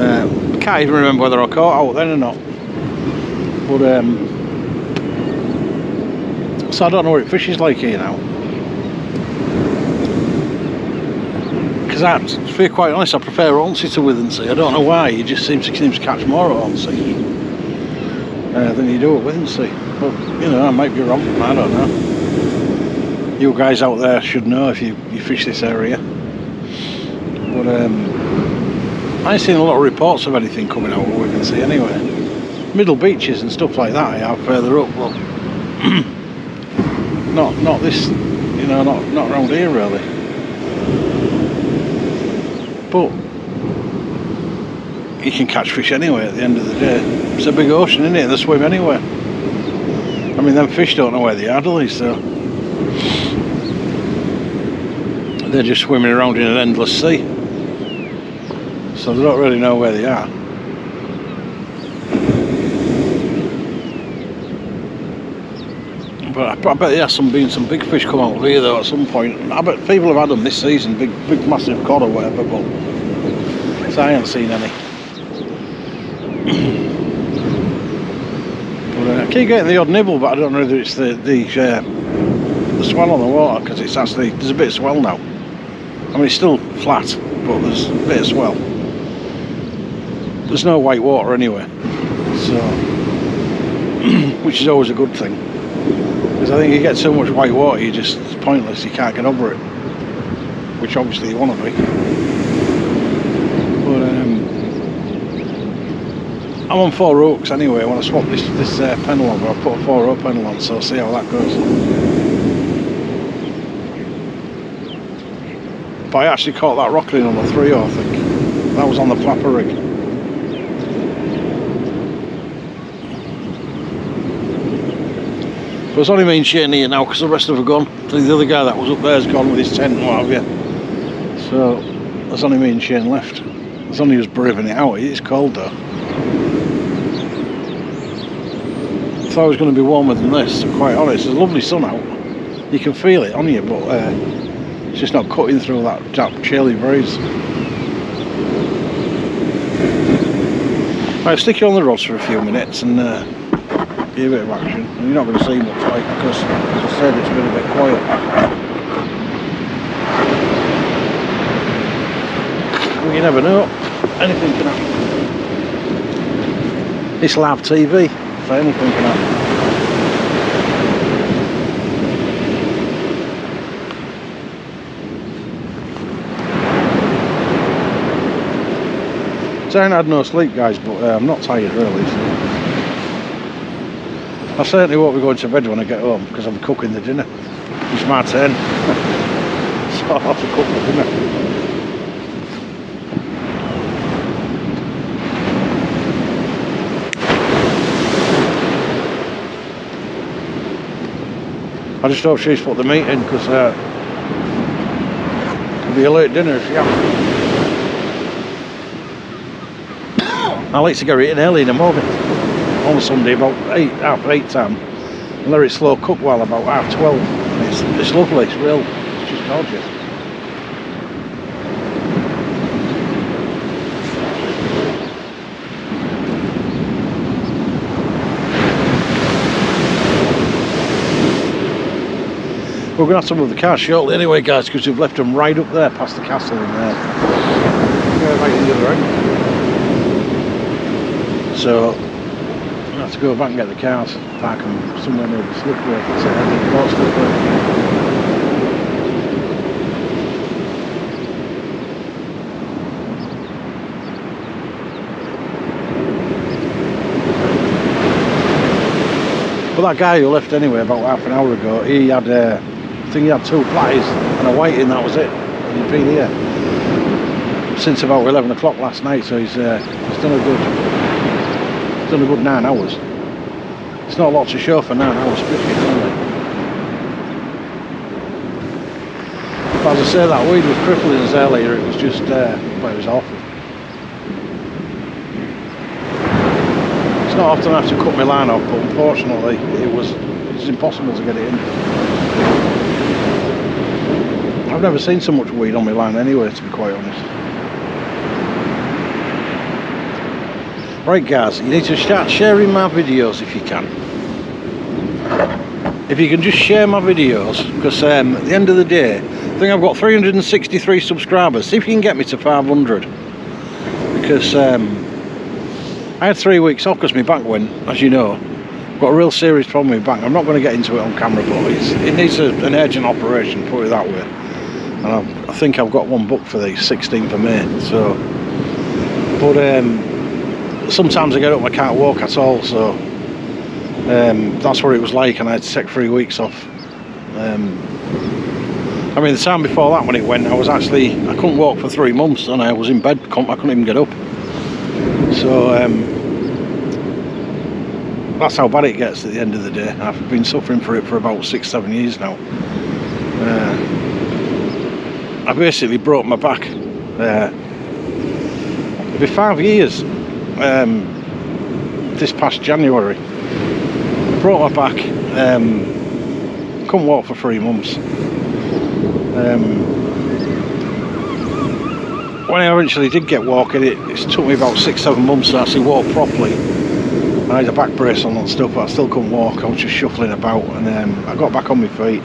I can't even remember whether I caught out then or not. But so I don't know what it fishes like here now. Because to be quite honest, I prefer Holderness to Withernsea. I don't know why. You just seem to catch more at Holderness than you do at Withernsea. But you know, I might be wrong. I don't know. You guys out there should know if you fish this area. But I ain't seen a lot of reports of anything coming out of Withernsea anyway. Middle beaches and stuff like that I have further up, but not this, you know, not around here really. But you can catch fish anyway at the end of the day. It's a big ocean, isn't it? They swim anywhere. I mean, them fish don't know where they are, do they? So they're just swimming around in an endless sea. So they don't really know where they are. But I bet there has been some big fish come out here though at some point. I bet people have had them this season, big massive cod or whatever, but so I haven't seen any. But I keep getting the odd nibble, but I don't know whether it's the swell on the water, because it's actually, there's a bit of swell now. I mean, it's still flat, but there's a bit of swell. There's no white water anyway, so which is always a good thing. Because I think you get so much white water, it's pointless, you can't get over it. Which obviously you want to be. But I'm on 4 hooks anyway. When I swap this pennel over, I'll put a 4 hook pennel on, so I'll see how that goes. But I actually caught that rockling on the 3 I think. That was on the flapper rig. But it's only me and Shane here now because the rest of them are gone. The other guy that was up there has gone with his tent and what have you. So there's only me and Shane left. There's only us braving it out. It's cold though. I thought it was going to be warmer than this, to be quite honest. There's a lovely sun out. You can feel it on you, but it's just not cutting through that chilly breeze. I'll stick you on the rods for a few minutes and be a bit of action. And you're not going to see much, like, because as I said, it's been a bit quiet. Well, you never know, anything can happen. It's live TV, so anything can happen. So I ain't had no sleep, guys, but I'm not tired really. So. I certainly won't be going to bed when I get home because I'll be cooking the dinner. It's my turn. So I'll have to cook the dinner. I just hope she's put the meat in because it'll be a late dinner if she hasn't. I like to get it in early in the morning on a Sunday about 8:30 time and let it slow cook while about 12:30. It's lovely, it's real, it's just gorgeous. We're going to have to move the car shortly anyway, guys, because we've left them right up there past the castle in there. Yeah, right in the other end. So we'll have to go back and get the cars, park them somewhere near the slipway. But that guy who left anyway about half an hour ago, he had I think he had 2 platters and a whiting, that was it. And he'd been here since about 11 o'clock last night, so he's done a good 9 hours. It's not a lot to show for 9 hours fishing, only. But as I say, that weed was crippling us earlier. It was just, well, it was awful. It's not often I have to cut my line off, but unfortunately, it's impossible to get it in. I've never seen so much weed on my line anyway, to be quite honest. Right guys, you need to start sharing my videos if you can. If you can just share my videos, because at the end of the day, I think I've got 363 subscribers. See if you can get me to 500. Because I had 3 weeks off because my back went, as you know. Got a real serious problem with my back. I'm not going to get into it on camera, but it needs an urgent operation, put it that way. And I think I've got one booked for the 16th of May. So, but sometimes I get up and I can't walk at all, so that's what it was like, and I had to take 3 weeks off. I mean, the time before that when it went, I couldn't walk for 3 months, and I was in bed, I couldn't even get up. So that's how bad it gets at the end of the day. I've been suffering for it for about 6-7 years now. I basically broke my back. It'll be 5 years this past January. Broke my back, couldn't walk for 3 months. When I eventually did get walking, it took me about 6-7 months to actually walk properly. I had a back brace on and stuff, but I still couldn't walk. I was just shuffling about, and I got back on my feet.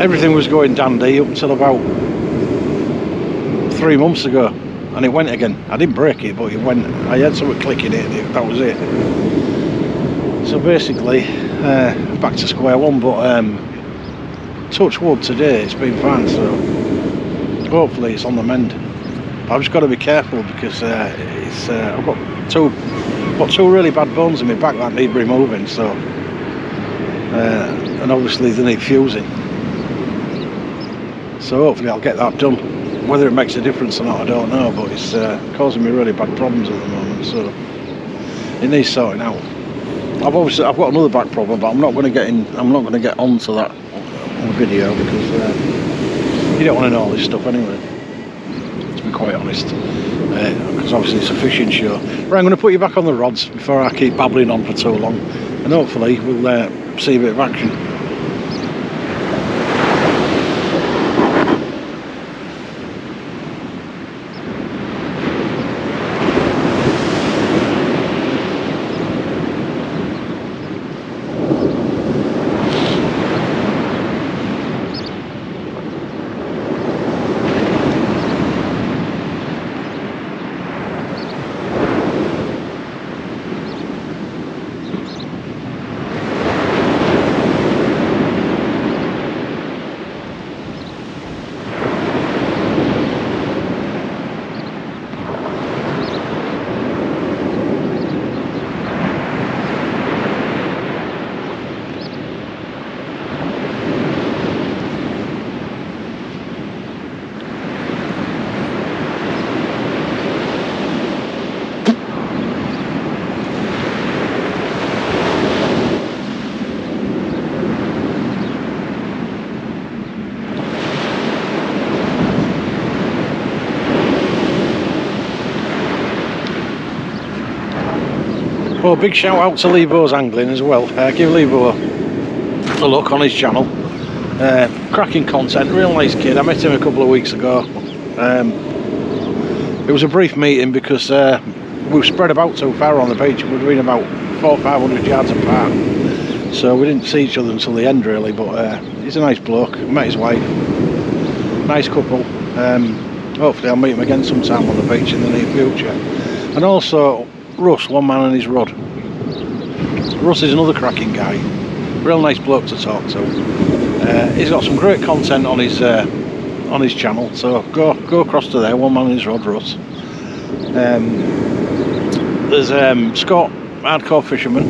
Everything was going dandy up until about 3 months ago, and it went again. I didn't break it, but it went. I had something clicking it. That was it. So basically, back to square one. But touch wood, today it's been fine. So hopefully it's on the mend. But I've just got to be careful because I've got two really bad bones in my back that need removing. So and obviously they need fusing. So hopefully I'll get that done. Whether it makes a difference or not, I don't know, but it's causing me really bad problems at the moment, so it needs sorting out. I've got another back problem, but I'm not going to get onto that on the video because you don't want to know all this stuff anyway, to be quite honest, because obviously it's a fishing show. Right, I'm going to put you back on the rods before I keep babbling on for too long, and hopefully we'll see a bit of action. Well, big shout out to Levo's Angling as well. Give Levo a look on his channel. Cracking content, real nice kid. I met him a couple of weeks ago. It was a brief meeting because we were spread about so far on the beach. We'd been about 400 or 500 yards apart, so we didn't see each other until the end really. But he's a nice bloke. Met his wife, nice couple. Hopefully I'll meet him again sometime on the beach in the near future. And also Russ, one man and his rod. Russ is another cracking guy, real nice bloke to talk to. He's got some great content on his channel, so go across to there, one man and his rod, Russ. There's Scott, hardcore fisherman.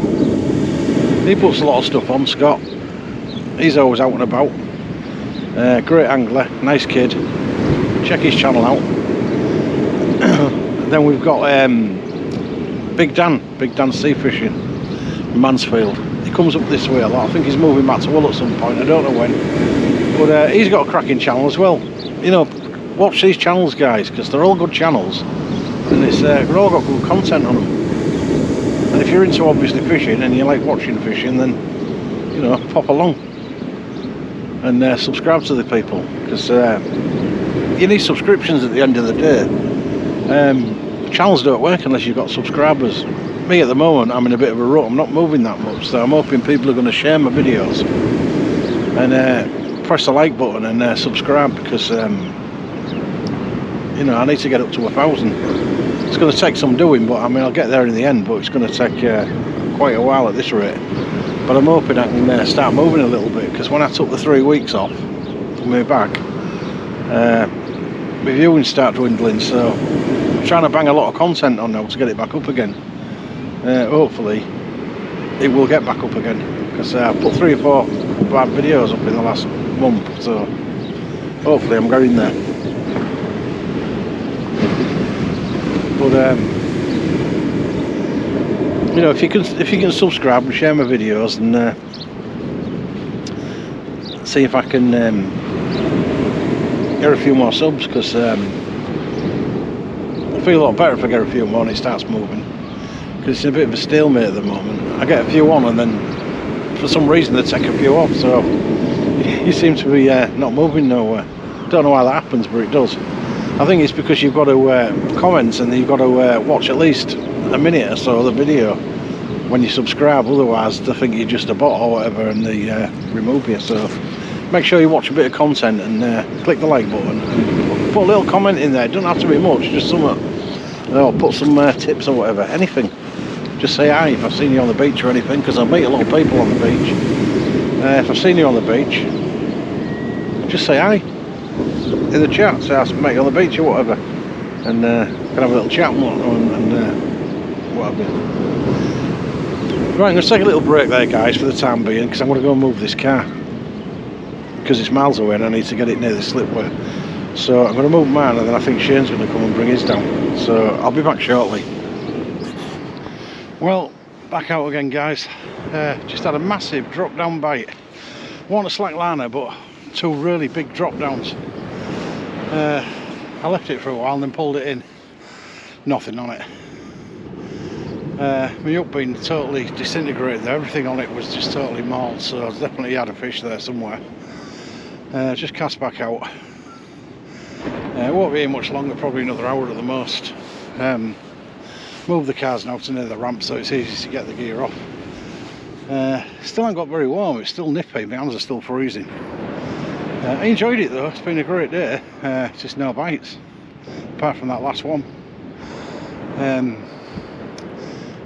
He puts a lot of stuff on, Scott. He's always out and about. Great angler, nice kid. Check his channel out. Then we've got Big Dan Sea Fishing, Mansfield. He comes up this way a lot. I think he's moving back to Hull at some point, I don't know when. But he's got a cracking channel as well. You know, watch these channels, guys, because they're all good channels. And they've all got good content on them. And if you're into obviously fishing and you like watching fishing, then, you know, pop along. And subscribe to the people, because you need subscriptions at the end of the day. Channels don't work unless you've got subscribers. Me at the moment, I'm in a bit of a rut. I'm not moving that much, so I'm hoping people are going to share my videos and press the like button and subscribe, because you know, I need to get up to 1,000. It's going to take some doing, but I mean, I'll get there in the end, but it's going to take quite a while at this rate. But I'm hoping I can start moving a little bit, because when I took the 3 weeks off from my back, my viewing started dwindling, so I'm trying to bang a lot of content on now to get it back up again. Hopefully it will get back up again, because I put 3 or 4 bad videos up in the last month, so hopefully I'm getting there. But you know, if you can subscribe and share my videos, and see if I can get a few more subs, because I feel a lot better if I get a few more and it starts moving, because it's a bit of a stalemate at the moment. I get a few on and then for some reason they take a few off, so you seem to be not moving nowhere. Don't know why that happens, but it does. I think it's because you've got to comment, and you've got to watch at least a minute or so of the video when you subscribe, otherwise they think you're just a bot or whatever and they remove you. So make sure you watch a bit of content and click the like button and put a little comment in there. It doesn't have to be much, just some, or put some tips or whatever, anything. Just say hi if I've seen you on the beach or anything, because I meet a lot of people on the beach. If I've seen you on the beach, just say hi in the chat, say I met you on the beach or whatever, and can have a little chat and whatever. Right, I'm going to take a little break there, guys, for the time being, because I'm going to go and move this car, because it's miles away and I need to get it near the slipway. So I'm going to move mine, and then I think Shane's going to come and bring his down. So I'll be back shortly. Well, back out again, guys. Just had a massive drop down bite. One a slack liner, but 2 really big drop downs. I left it for a while and then pulled it in. Nothing on it. My hook being totally disintegrated there. Everything on it was just totally mauled, so I definitely had a fish there somewhere. Just cast back out. It won't be here much longer, probably another hour at the most. Move the cars now to near the ramp, so it's easy to get the gear off. Still ain't got very warm, it's still nippy, my hands are still freezing. I enjoyed it though, it's been a great day. Just no bites, apart from that last one.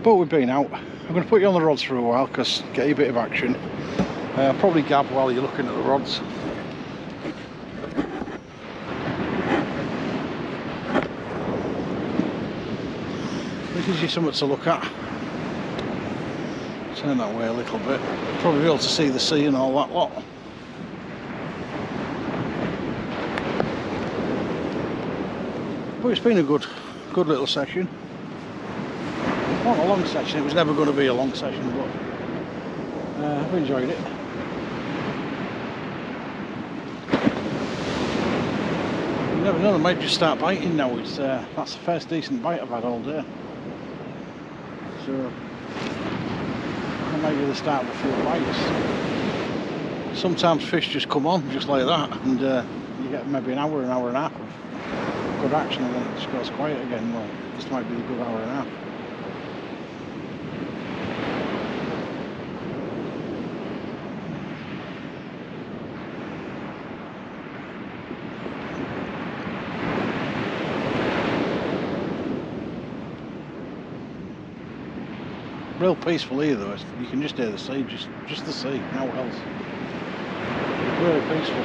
But we've been out. I'm going to put you on the rods for a while, because get you a bit of action. I'll probably gab while you're looking at the rods. It gives you something to look at. Turn that way a little bit. Probably be able to see the sea and all that lot. But it's been a good little session. Not a long session, it was never going to be a long session, but I've enjoyed it. You never know, they might just start biting now. It's that's the first decent bite I've had all day. So maybe the start of a few bites. Sometimes fish just come on just like that, and you get maybe an hour and a half of good action, and then it just goes quiet again. Well, this might be a good hour and a half. Real peaceful here though. You can just hear the sea, just the sea, no else. Really peaceful.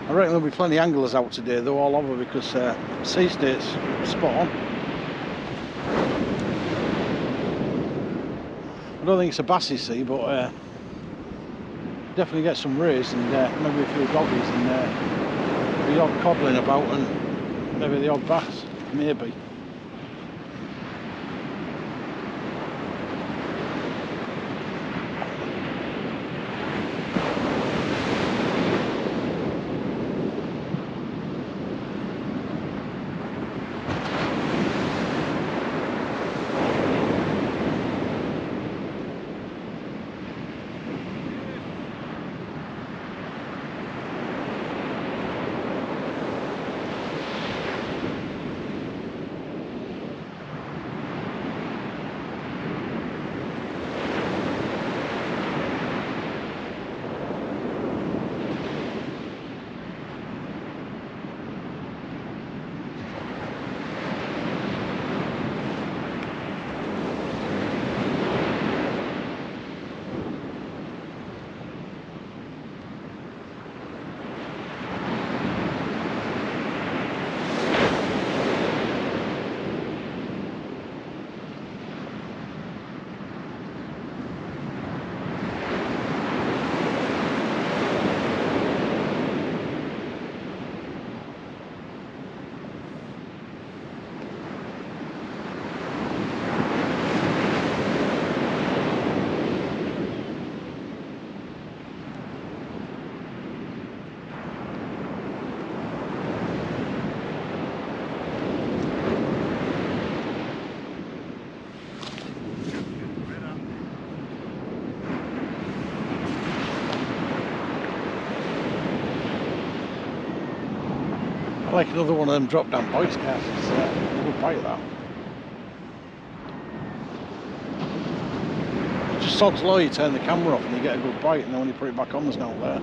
I reckon there'll be plenty of anglers out today though, all over, because sea state's spot on. I don't think it's a bassy sea, but definitely get some rays and maybe a few doggies and the odd codling about and maybe the odd bass, maybe. I like another one of them drop down bites casts. It's a good bite that. Just sod's law, you turn the camera off and you get a good bite, and then when you put it back on there's no there.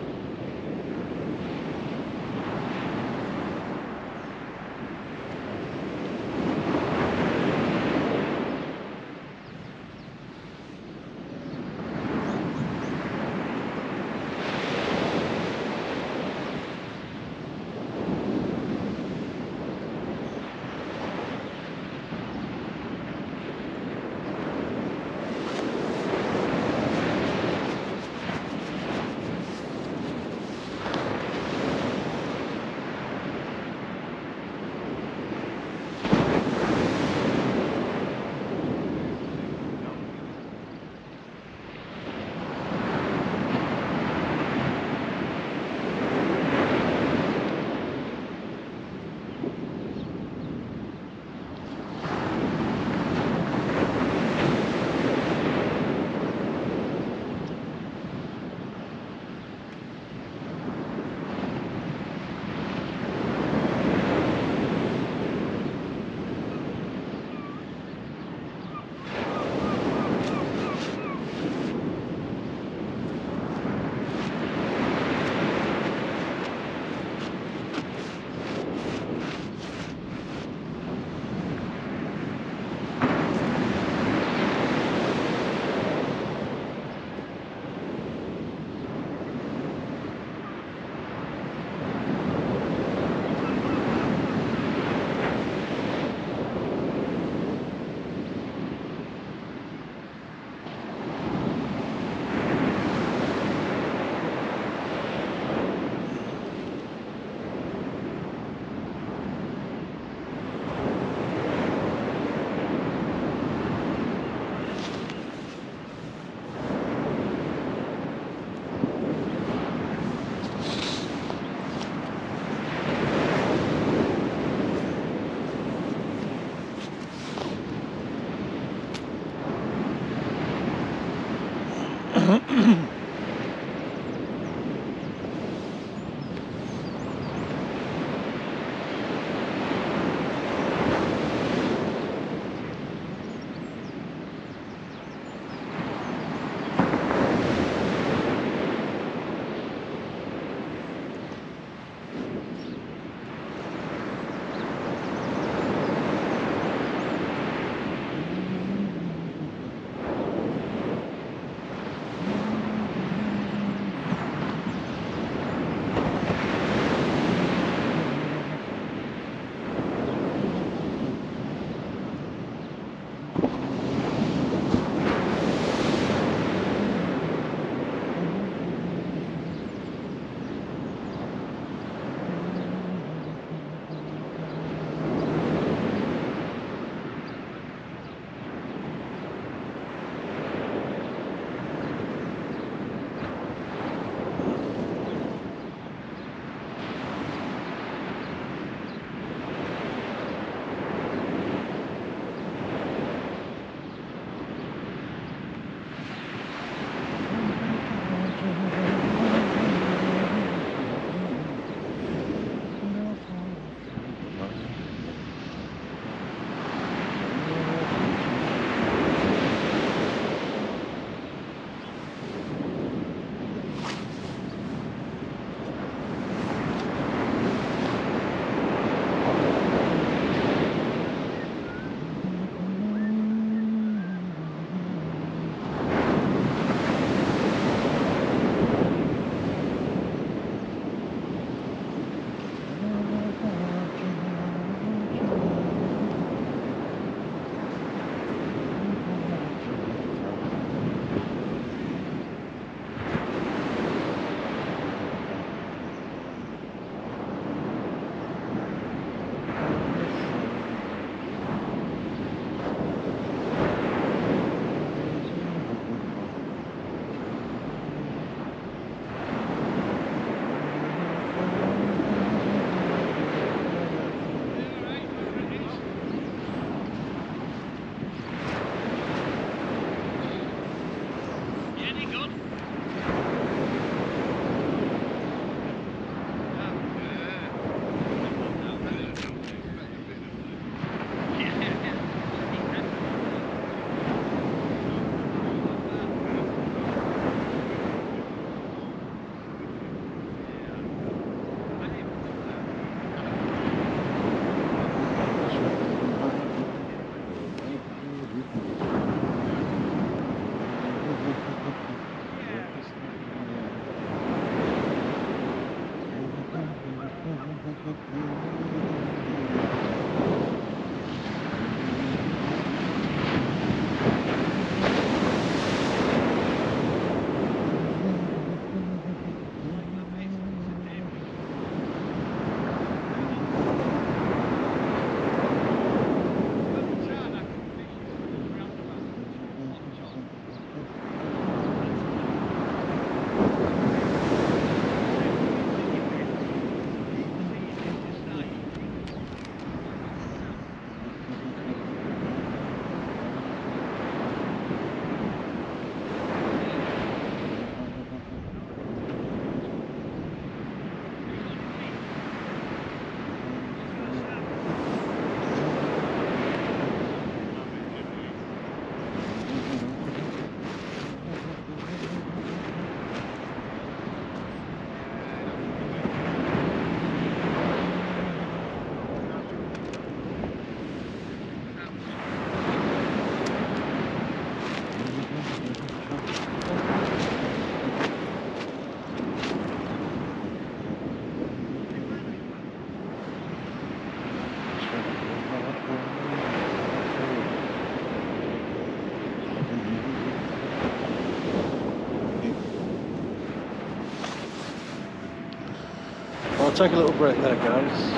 I'll take a little break there, guys.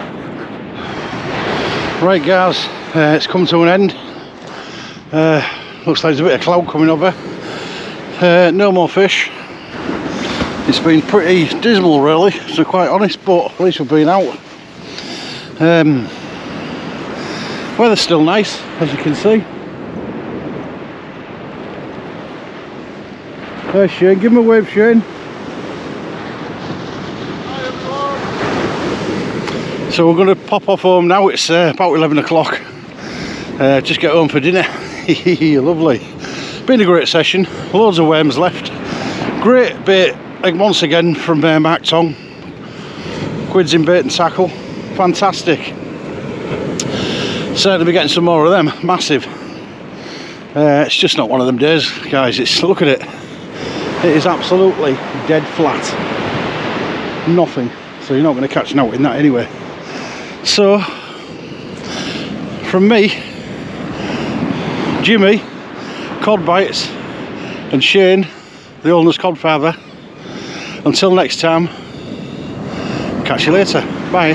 Right, guys, it's come to an end. Looks like there's a bit of cloud coming over. No more fish. It's been pretty dismal, really, to be quite honest, but at least we've been out. Weather's still nice, as you can see. There's Shane, give him a wave, Shane. So we're going to pop off home now. It's about 11 o'clock. Just get home for dinner. Lovely. Been a great session. Loads of worms left. Great bait, like once again, from Mark Tong. Quids in bait and tackle. Fantastic. Certainly be getting some more of them. Massive. It's just not one of them days, guys. Look at it. It is absolutely dead flat. Nothing. So you're not going to catch out in that anyway. So, from me, Jimmy, Cod Bites, and Shane, the Holderness Codfather, until next time, catch you later. Bye.